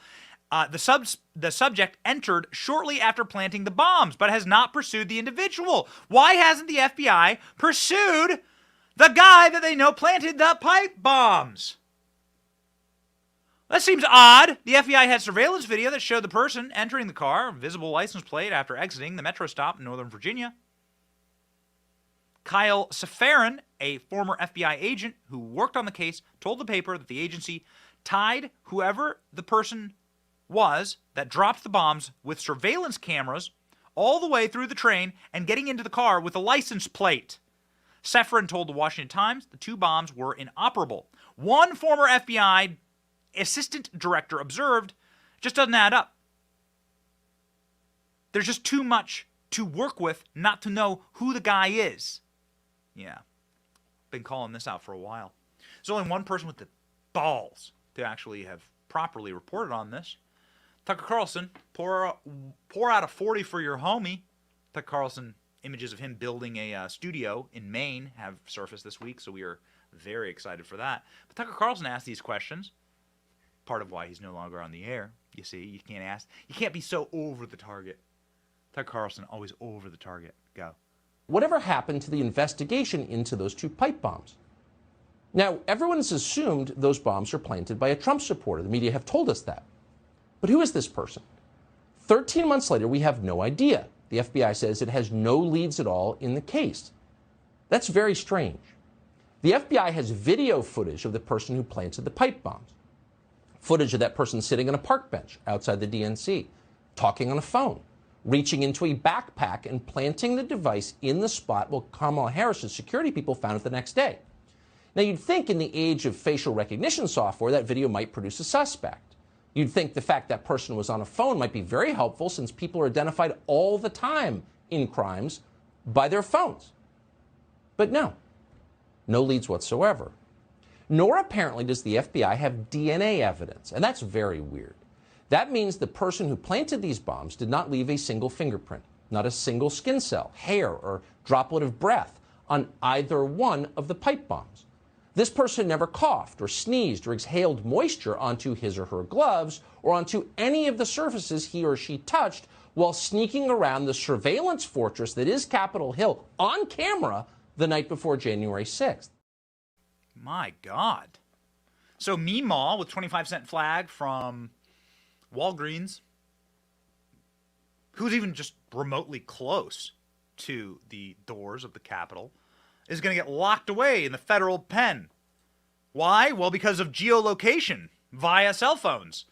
the subject entered shortly after planting the bombs, but has not pursued the individual. Why hasn't the FBI pursued the guy that they know planted the pipe bombs? That seems odd. The FBI had surveillance video that showed the person entering the car, visible license plate after exiting the metro stop in Northern Virginia. Kyle Safarin, a former FBI agent who worked on the case, told the paper that the agency tied whoever the person was that dropped the bombs with surveillance cameras all the way through the train and getting into the car with a license plate. Safarin told the Washington Times the two bombs were inoperable. One former FBI assistant director observed, just doesn't add up. There's just too much to work with not to know who the guy is. Yeah, been calling this out for a while. There's only one person with the balls to actually have properly reported on this. Tucker Carlson, pour out a 40 for your homie. Tucker Carlson, images of him building a studio in Maine have surfaced this week, so we are very excited for that. But Tucker Carlson asked these questions. Part of why he's no longer on the air. You see, you can't be so over the target. Tucker Carlson, always over the target. Go. Whatever happened to the investigation into those two pipe bombs? Now, everyone has assumed those bombs are planted by a Trump supporter. The media have told us that. But who is this person? 13 months later, we have no idea. The FBI says it has no leads at all in the case. That's very strange. The FBI has video footage of the person who planted the pipe bombs. Footage of that person sitting on a park bench outside the DNC, talking on a phone, reaching into a backpack and planting the device in the spot where Kamala Harris's security people found it the next day. Now, you'd think in the age of facial recognition software, that video might produce a suspect. You'd think the fact that person was on a phone might be very helpful since people are identified all the time in crimes by their phones. But no leads whatsoever. Nor apparently does the FBI have DNA evidence, and that's very weird. That means the person who planted these bombs did not leave a single fingerprint, not a single skin cell, hair, or droplet of breath on either one of the pipe bombs. This person never coughed or sneezed or exhaled moisture onto his or her gloves or onto any of the surfaces he or she touched while sneaking around the surveillance fortress that is Capitol Hill on camera the night before January 6th. My God. So Meemaw with 25-cent flag from Walgreens, who's even just remotely close to the doors of the Capitol, is going to get locked away in the federal pen. Why? Well, because of geolocation via cell phones.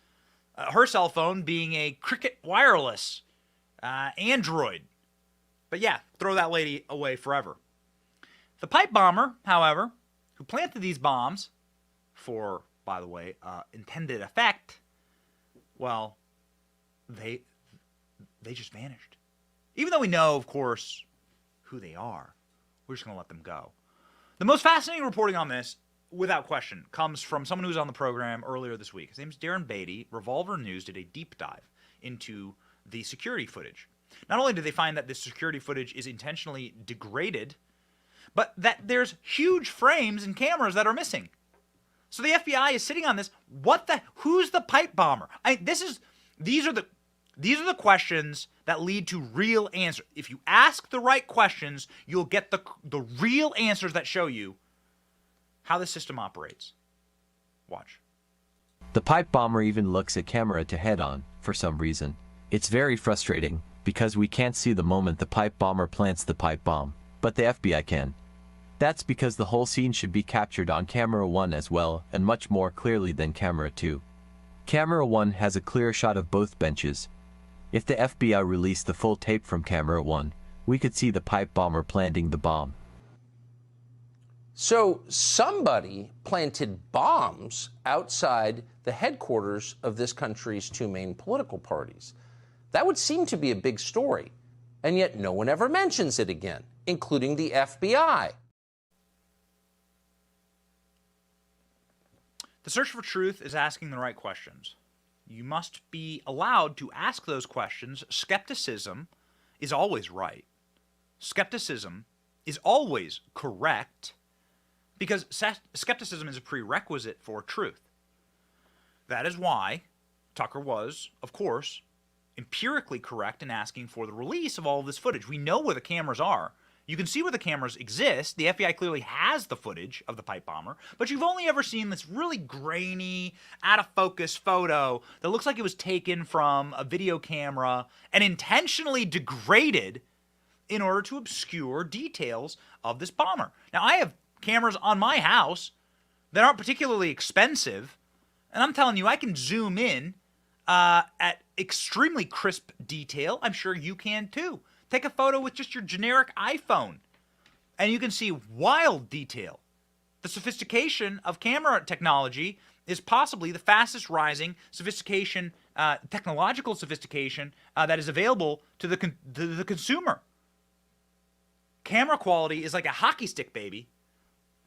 Her cell phone being a Cricket Wireless Android. But yeah, throw that lady away forever. The pipe bomber, however, who planted these bombs, for, by the way, intended effect, well, they just vanished. Even though we know, of course, who they are, we're just going to let them go. The most fascinating reporting on this, without question, comes from someone who was on the program earlier this week. His name is Darren Beatty. Revolver News did a deep dive into the security footage. Not only did they find that this security footage is intentionally degraded, but that there's huge frames and cameras that are missing. So the FBI is sitting on this. Who's the pipe bomber? These are the questions that lead to real answers. If you ask the right questions, you'll get the real answers that show you how the system operates. Watch. The pipe bomber even looks at camera to head on, for some reason. It's very frustrating, because we can't see the moment the pipe bomber plants the pipe bomb, but the FBI can. That's because the whole scene should be captured on camera 1 as well, and much more clearly than camera 2. Camera 1 has a clear shot of both benches. If the FBI released the full tape from camera 1, we could see the pipe bomber planting the bomb. So somebody planted bombs outside the headquarters of this country's two main political parties. That would seem to be a big story, and yet no one ever mentions it again, including the FBI. The search for truth is asking the right questions. You must be allowed to ask those questions. Skepticism is always right. Skepticism is always correct, because skepticism is a prerequisite for truth. That is why Tucker was, of course, empirically correct in asking for the release of all of this footage. We know where the cameras are. You can see where the cameras exist. The FBI clearly has the footage of the pipe bomber, but you've only ever seen this really grainy, out-of-focus photo that looks like it was taken from a video camera and intentionally degraded in order to obscure details of this bomber. Now, I have cameras on my house that aren't particularly expensive, and I'm telling you, I can zoom in at extremely crisp detail. I'm sure you can too. Take a photo with just your generic iPhone, and you can see wild detail. The sophistication of camera technology is possibly the fastest rising sophistication, technological sophistication that is available to the consumer. Camera quality is like a hockey stick, baby.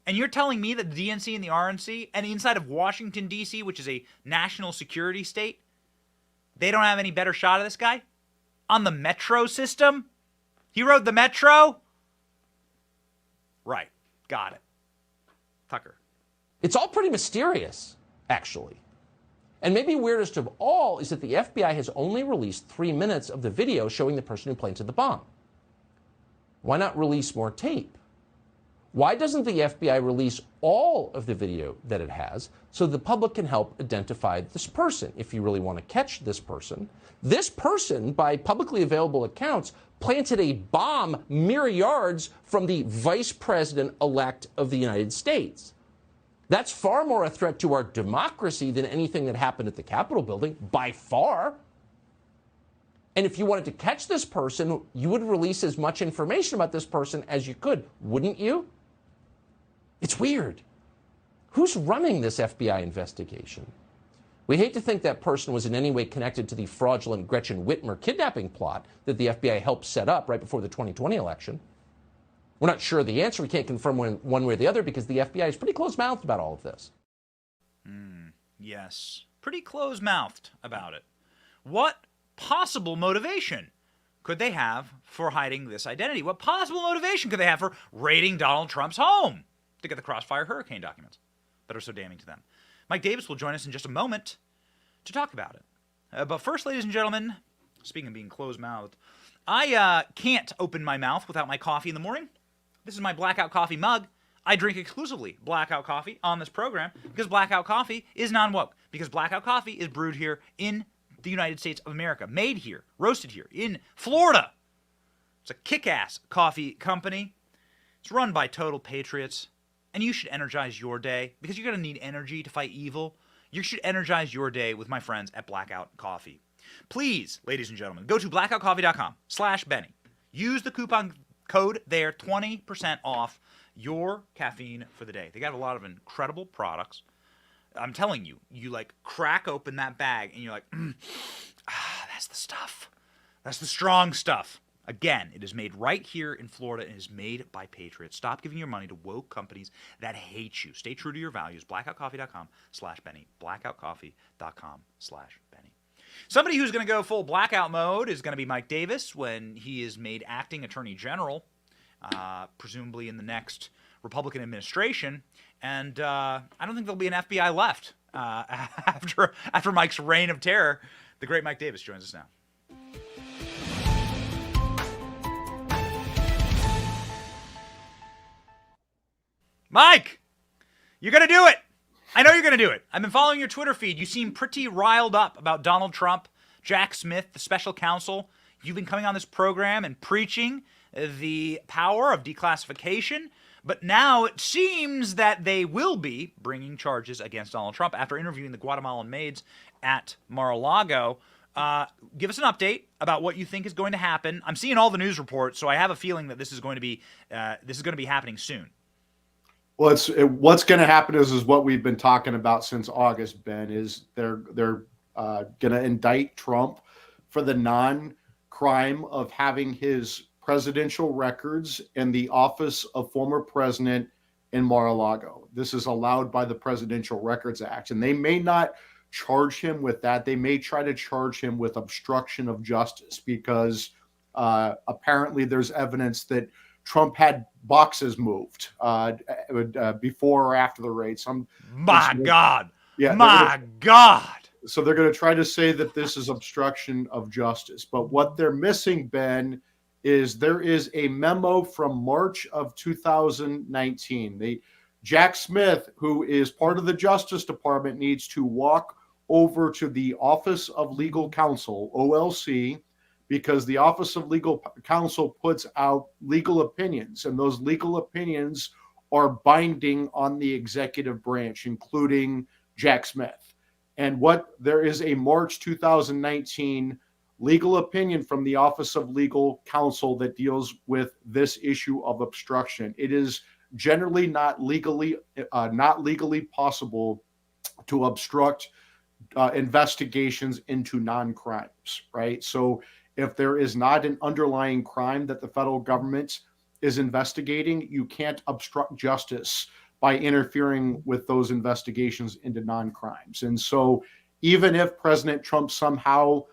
And you're telling me that the DNC and the RNC and inside of Washington, D.C., which is a national security state, they don't have any better shot of this guy? On the metro system? He rode the metro? Right. Got it. Tucker. It's all pretty mysterious, actually. And maybe weirdest of all is that the FBI has only released 3 minutes of the video showing the person who planted the bomb. Why not release more tape? Why doesn't the FBI release all of the video that it has so the public can help identify this person? If you really want to catch this person, by publicly available accounts, planted a bomb mere yards from the vice president-elect of the United States. That's far more a threat to our democracy than anything that happened at the Capitol building, by far. And if you wanted to catch this person, you would release as much information about this person as you could, wouldn't you? It's weird. Who's running this FBI investigation? We hate to think that person was in any way connected to the fraudulent Gretchen Whitmer kidnapping plot that the FBI helped set up right before the 2020 election. We're not sure of the answer. We can't confirm one way or the other because the FBI is pretty close-mouthed about all of this. Yes, pretty close-mouthed about it. What possible motivation could they have for hiding this identity? What possible motivation could they have for raiding Donald Trump's home to get the Crossfire Hurricane documents that are so damning to them? Mike Davis will join us in just a moment to talk about it. But first, ladies and gentlemen, speaking of being closed-mouthed, I can't open my mouth without my coffee in the morning. This is my Blackout Coffee mug. I drink exclusively Blackout Coffee on this program because Blackout Coffee is non-woke, because Blackout Coffee is brewed here in the United States of America, made here, roasted here in Florida. It's a kick-ass coffee company. It's run by total patriots. And you should energize your day, because you're going to need energy to fight evil. You should energize your day with my friends at Blackout Coffee. Please, ladies and gentlemen, go to blackoutcoffee.com/Benny. Use the coupon code there, 20% off your caffeine for the day. They got a lot of incredible products. I'm telling you, you like crack open that bag and you're like, that's the stuff. That's the strong stuff. Again, it is made right here in Florida and is made by patriots. Stop giving your money to woke companies that hate you. Stay true to your values. Blackoutcoffee.com/Benny. Blackoutcoffee.com/Benny. Somebody who's going to go full blackout mode is going to be Mike Davis when he is made acting attorney general, presumably in the next Republican administration. And I don't think there'll be an FBI left after Mike's reign of terror. The great Mike Davis joins us now. Mike, you're going to do it. I know you're going to do it. I've been following your Twitter feed. You seem pretty riled up about Donald Trump, Jack Smith, the special counsel. You've been coming on this program and preaching the power of declassification. But now it seems that they will be bringing charges against Donald Trump after interviewing the Guatemalan maids at Mar-a-Lago. Give us an update about what you think is going to happen. I'm seeing all the news reports, so I have a feeling that this is going to be happening soon. Well, what's going to happen is what we've been talking about since August, Ben, is they're going to indict Trump for the non-crime of having his presidential records in the office of former president in Mar-a-Lago. This is allowed by the Presidential Records Act, and they may not charge him with that. They may try to charge him with obstruction of justice because apparently there's evidence that Trump had boxes moved before or after the raid. My God. So they're going to try to say that this is obstruction of justice. But what they're missing, Ben, is there is a memo from March of 2019. Jack Smith, who is part of the Justice Department, needs to walk over to the Office of Legal Counsel, OLC, because the Office of Legal Counsel puts out legal opinions, and those legal opinions are binding on the executive branch, including Jack Smith. And there is a March 2019 legal opinion from the Office of Legal Counsel that deals with this issue of obstruction. It is generally not legally possible to obstruct investigations into non-crimes, right? So if there is not an underlying crime that the federal government is investigating, you can't obstruct justice by interfering with those investigations into non-crimes. And so even if President Trump somehow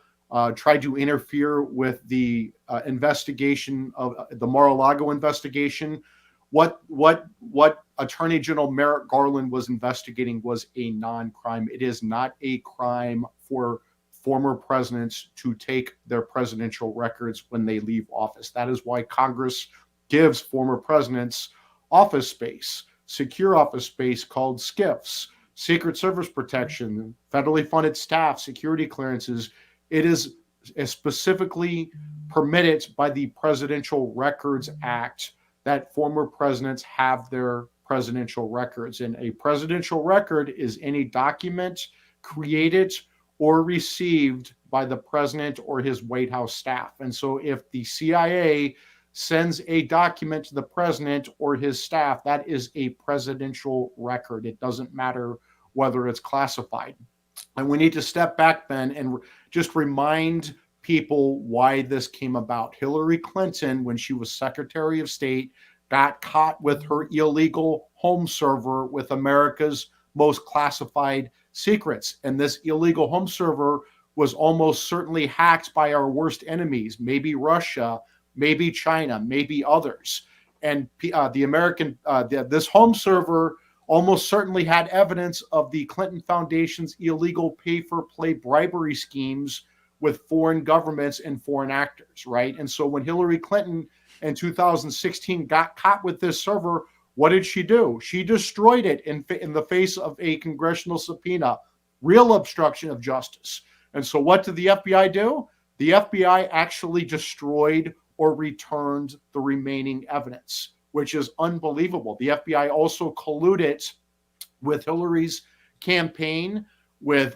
tried to interfere with the investigation of the Mar-a-Lago investigation, what Attorney General Merrick Garland was investigating was a non-crime. It is not a crime for former presidents to take their presidential records when they leave office. That is why Congress gives former presidents office space, secure office space called SCIFs, Secret Service protection, federally funded staff, security clearances. It is specifically permitted by the Presidential Records Act that former presidents have their presidential records. And a presidential record is any document created or received by the president or his White House staff. And so if the CIA sends a document to the president or his staff, that is a presidential record. It doesn't matter whether it's classified. And we need to step back, Ben, and just remind people why this came about. Hillary Clinton, when she was Secretary of State, got caught with her illegal home server with America's most classified secrets. And this illegal home server was almost certainly hacked by our worst enemies, maybe Russia, maybe China, maybe others. And this home server almost certainly had evidence of the Clinton Foundation's illegal pay-for-play bribery schemes with foreign governments and foreign actors, right? And so when Hillary Clinton in 2016 got caught with this server, what did she do? She destroyed it in the face of a congressional subpoena, real obstruction of justice. And so what did the FBI do? The FBI actually destroyed or returned the remaining evidence, which is unbelievable. The FBI also colluded with Hillary's campaign, with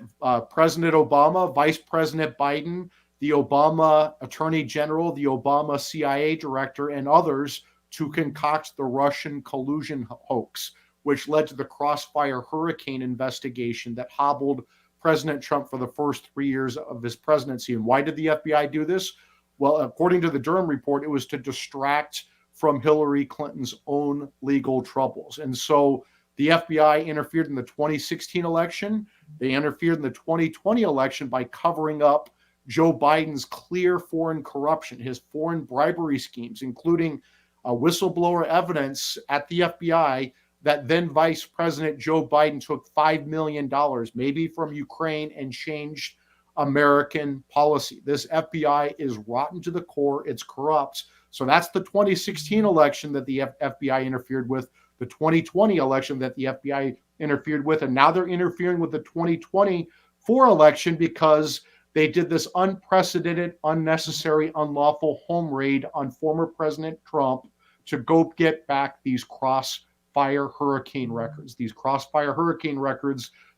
President Obama, Vice President Biden, the Obama Attorney General, the Obama CIA Director, and others to concoct the Russian collusion hoax, which led to the Crossfire hurricane investigation that hobbled President Trump for the first 3 years of his presidency. And why did the FBI do this? Well, according to the Durham report, it was to distract from Hillary Clinton's own legal troubles. And so the FBI interfered in the 2016 election. They interfered in the 2020 election by covering up Joe Biden's clear foreign corruption, his foreign bribery schemes, including whistleblower evidence at the FBI that then Vice President Joe Biden took $5 million, maybe from Ukraine, and changed American policy. This FBI is rotten to the core. It's corrupt. So that's the 2016 election that the FBI interfered with, the 2020 election that the FBI interfered with, and now they're interfering with the 2024 election because they did this unprecedented, unnecessary, unlawful home raid on former President Trump to go get back these Crossfire hurricane records,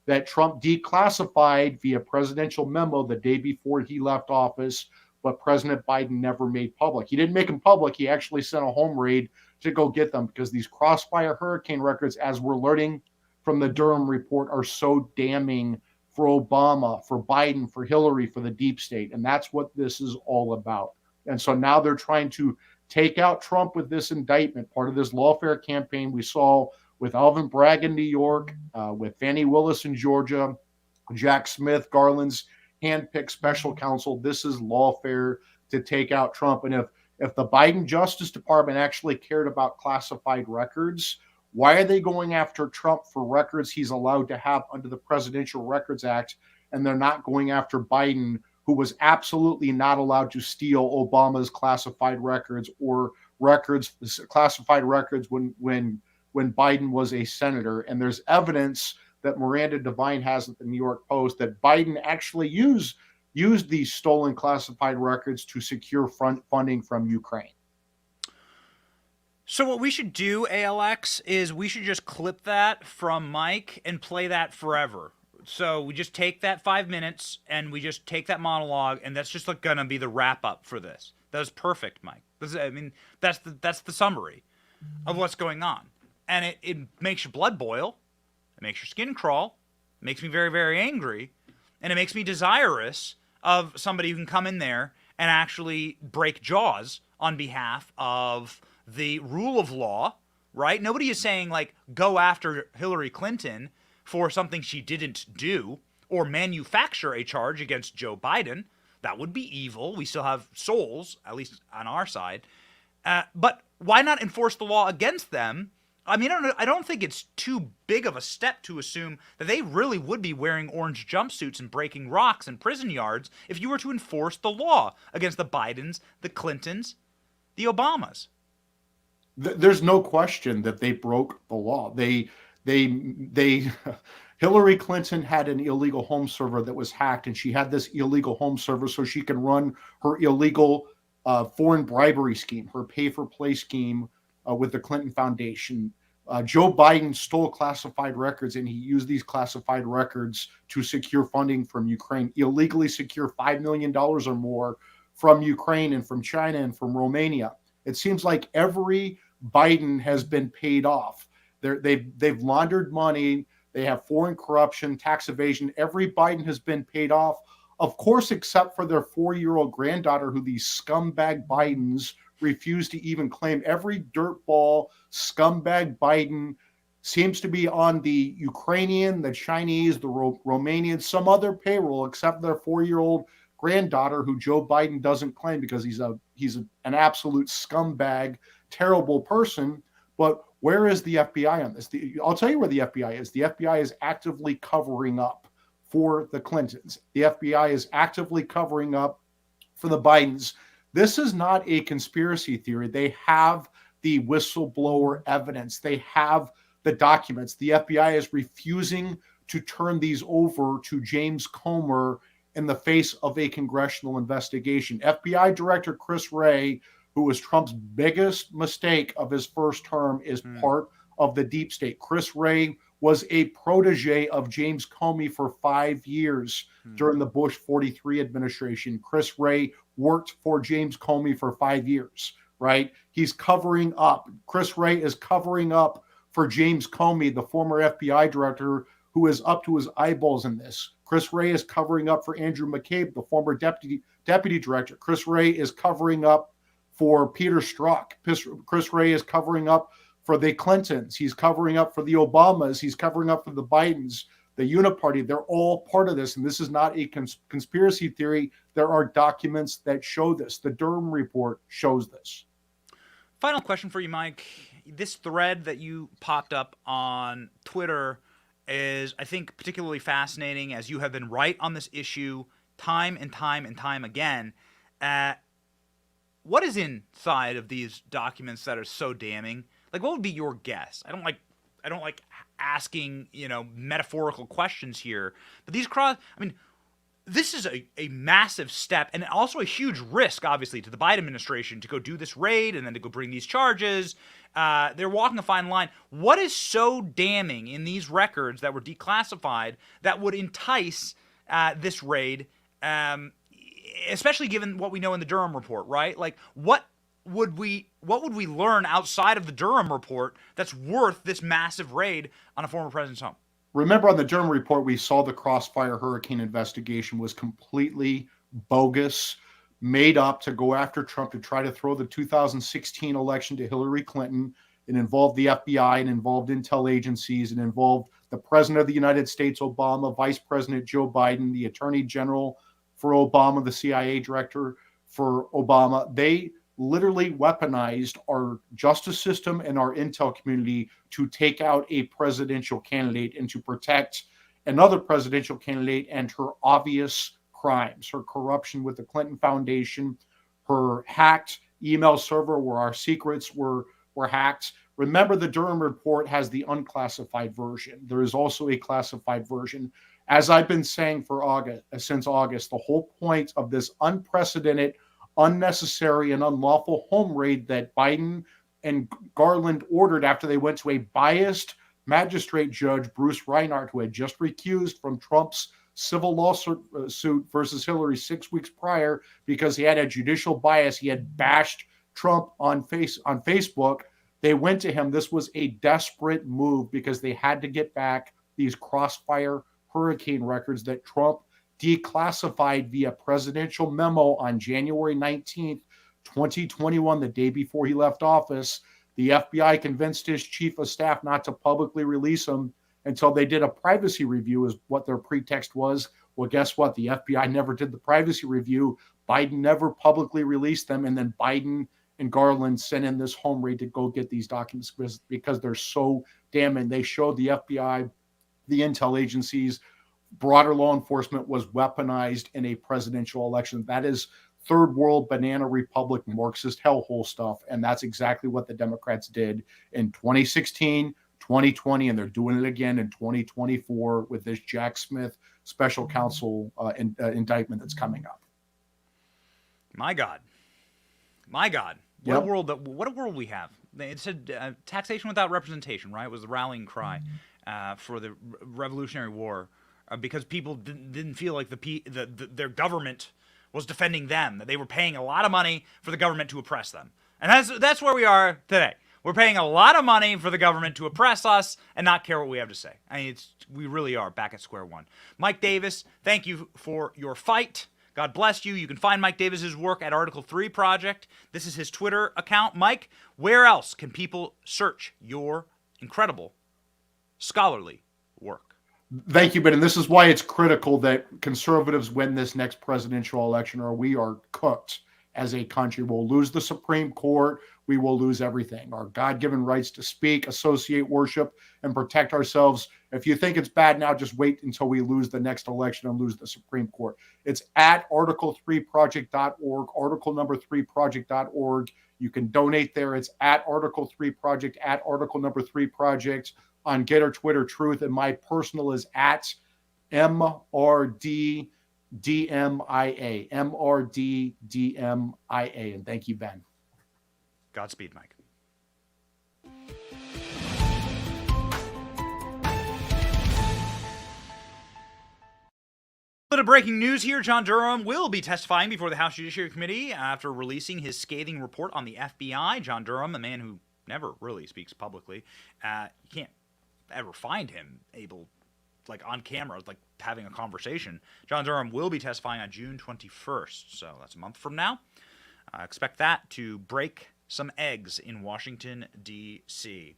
that Trump declassified via presidential memo the day before he left office, but President Biden never made public. He didn't make them public. He actually sent a home raid to go get them because these Crossfire hurricane records, as we're learning from the Durham report, are so damning for Obama, for Biden, for Hillary, for the deep state. And that's what this is all about. And so now they're trying to take out Trump with this indictment, part of this lawfare campaign we saw with Alvin Bragg in New York, with Fani Willis in Georgia, Jack Smith, Garland's handpicked special counsel. This is lawfare to take out Trump. And if the Biden Justice Department actually cared about classified records, why are they going after Trump for records he's allowed to have under the Presidential Records Act, and they're not going after Biden, who was absolutely not allowed to steal Obama's classified records or classified records when Biden was a senator? And there's evidence that Miranda Devine has at the New York Post that Biden actually used these stolen classified records to secure funding from Ukraine. So what we should do, ALX, is we should just clip that from Mike and play that forever. So we just take that 5 minutes and we just take that monologue, and that's just going to be the wrap up for this. That was perfect, Mike. That's the summary of what's going on. And it makes your blood boil. It makes your skin crawl. It makes me very, very angry. And it makes me desirous of somebody who can come in there and actually break jaws on behalf of the rule of law, right? Nobody is saying, like, go after Hillary Clinton for something she didn't do or manufacture a charge against Joe Biden. That would be evil. We still have souls, at least on our side. But why not enforce the law against them? I mean, I don't think it's too big of a step to assume that they really would be wearing orange jumpsuits and breaking rocks in prison yards if you were to enforce the law against the Bidens, the Clintons, the Obamas. There's no question that they broke the law. Hillary Clinton had an illegal home server that was hacked, and she had this illegal home server so she can run her illegal foreign bribery scheme, her pay-for-play scheme with the Clinton Foundation. Joe Biden stole classified records, and he used these classified records to secure funding from Ukraine, illegally secure $5 million or more from Ukraine and from China and from Romania. It seems like every Biden has been paid off. They've laundered money. They have foreign corruption, tax evasion. Every Biden has been paid off, of course, except for their 4-year-old granddaughter, who these scumbag Bidens refuse to even claim. Every dirtball scumbag Biden seems to be on the Ukrainian, the Chinese, the Romanian, some other payroll except their 4-year-old granddaughter, who Joe Biden doesn't claim because he's an absolute scumbag, terrible person. But where is the FBI on this? I'll tell you where the FBI is. The FBI is actively covering up for the Clintons. The FBI is actively covering up for the Bidens. This is not a conspiracy theory. They have the whistleblower evidence. They have the documents. The FBI is refusing to turn these over to James Comer in the face of a congressional investigation. FBI Director Chris Wray, who was Trump's biggest mistake of his first term, is part of the deep state. Chris Wray was a protege of James Comey for 5 years during the Bush 43 administration. Chris Wray worked for James Comey for 5 years, right? He's covering up. Chris Wray is covering up for James Comey, the former FBI director, who is up to his eyeballs in this. Chris Wray is covering up for Andrew McCabe, the former deputy director. Chris Wray is covering up for Peter Strzok. Chris Wray is covering up for the Clintons. He's covering up for the Obamas. He's covering up for the Bidens, the Uniparty. They're all part of this, and this is not a conspiracy theory. There are documents that show this. The Durham report shows this. Final question for you, Mike. This thread that you popped up on Twitter is, I think, particularly fascinating, as you have been right on this issue time and time and time again. What is inside of these documents that are so damning? Like, what would be your guess? I don't like asking, metaphorical questions here, but this is a massive step and also a huge risk, obviously, to the Biden administration to go do this raid and then to go bring these charges. They're walking a fine line. What is so damning in these records that were declassified that would entice this raid, especially given what we know in the Durham report, right? Like, what would we learn outside of the Durham report that's worth this massive raid on a former president's home? Remember, on the Durham report, we saw the Crossfire hurricane investigation was completely bogus, made up to go after Trump to try to throw the 2016 election to Hillary Clinton. It involved the FBI and involved intel agencies and involved the President of the United States, Obama, Vice President Joe Biden, the Attorney General for Obama, the CIA Director for Obama. They literally weaponized our justice system and our intel community to take out a presidential candidate and to protect another presidential candidate and her obvious crimes, her corruption with the Clinton Foundation, her hacked email server where our secrets were hacked. Remember, the Durham report has the unclassified version. There is also a classified version. As I've been saying since August, the whole point of this unprecedented, unnecessary, and unlawful home raid that Biden and Garland ordered after they went to a biased magistrate judge, Bruce Reinhart, who had just recused from Trump's civil lawsuit versus Hillary 6 weeks prior because he had a judicial bias. He had bashed Trump on Facebook. They went to him. This was a desperate move because they had to get back these Crossfire hurricane records that Trump declassified via presidential memo on January 19th, 2021, the day before he left office. The FBI convinced his chief of staff not to publicly release them until they did a privacy review, is what their pretext was. Well, guess what? The FBI never did the privacy review. Biden never publicly released them. And then Biden and Garland sent in this home raid to go get these documents because they're so damning. They showed the FBI, the intel agencies, broader law enforcement was weaponized in a presidential election. That is third world banana republic Marxist hellhole stuff. And that's exactly what the Democrats did in 2016, 2020, and they're doing it again in 2024 with this Jack Smith special counsel indictment that's coming up. My God. What Yep. What a world we have. It said taxation without representation, right? Was the rallying cry for the Revolutionary War. Because people didn't feel like their government was defending them, that they were paying a lot of money for the government to oppress them. And that's where we are today. We're paying a lot of money for the government to oppress us and not care what we have to say. I mean, we really are back at square one. Mike Davis, thank you for your fight. God bless you. You can find Mike Davis's work at Article 3 Project. This is his Twitter account. Mike, where else can people search your incredible scholarly work? Thank you, Ben. And this is why it's critical that conservatives win this next presidential election, or we are cooked as a country. We'll lose the Supreme Court. We will lose everything. Our God-given rights to speak, associate, worship, and protect ourselves. If you think it's bad now, just wait until we lose the next election and lose the Supreme Court. It's at article3project.org, article number 3project.org. You can donate there. It's at Article 3 Project, at article number 3 Project. On Getter, Twitter, Truth, and my personal is at MRDDMIA, MRDDMIA. And thank you, Ben. Godspeed, Mike. A bit of breaking news here. John Durham will be testifying before the House Judiciary Committee after releasing his scathing report on the FBI. John Durham, a man who never really speaks publicly. You can't ever find him able, like on camera, like having a conversation. John Durham will be testifying on June 21st, so that's a month from now. Expect that to break some eggs in Washington, D.C.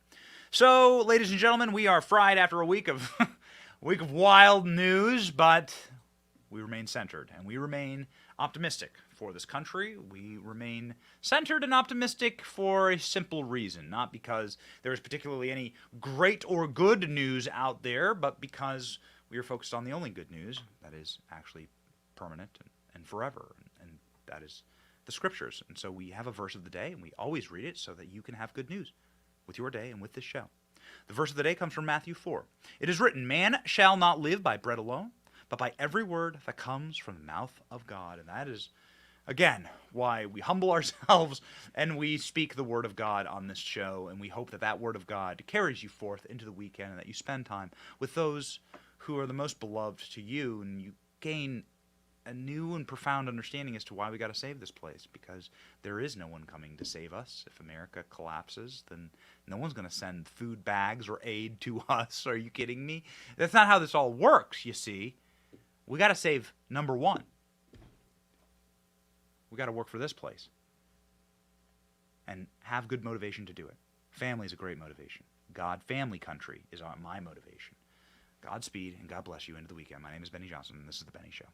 So, ladies and gentlemen, we are fried after a week of wild news, but we remain centered and we remain optimistic for this country. We remain centered and optimistic for a simple reason, not because there is particularly any great or good news out there, but because we are focused on the only good news that is actually permanent and forever, and that is the scriptures. And so we have a verse of the day, and we always read it so that you can have good news with your day and with this show. The verse of the day comes from Matthew 4. It is written, "Man shall not live by bread alone, but by every word that comes from the mouth of God." And that is, again, why we humble ourselves and we speak the word of God on this show. And we hope that that word of God carries you forth into the weekend and that you spend time with those who are the most beloved to you, and you gain a new and profound understanding as to why we got to save this place, because there is no one coming to save us. If America collapses, then no one's going to send food bags or aid to us. Are you kidding me? That's not how this all works, you see. We got to save number one. We got to work for this place and have good motivation to do it. Family is a great motivation. God, family, country is my motivation. Godspeed and God bless you into the weekend. My name is Benny Johnson, and this is The Benny Show.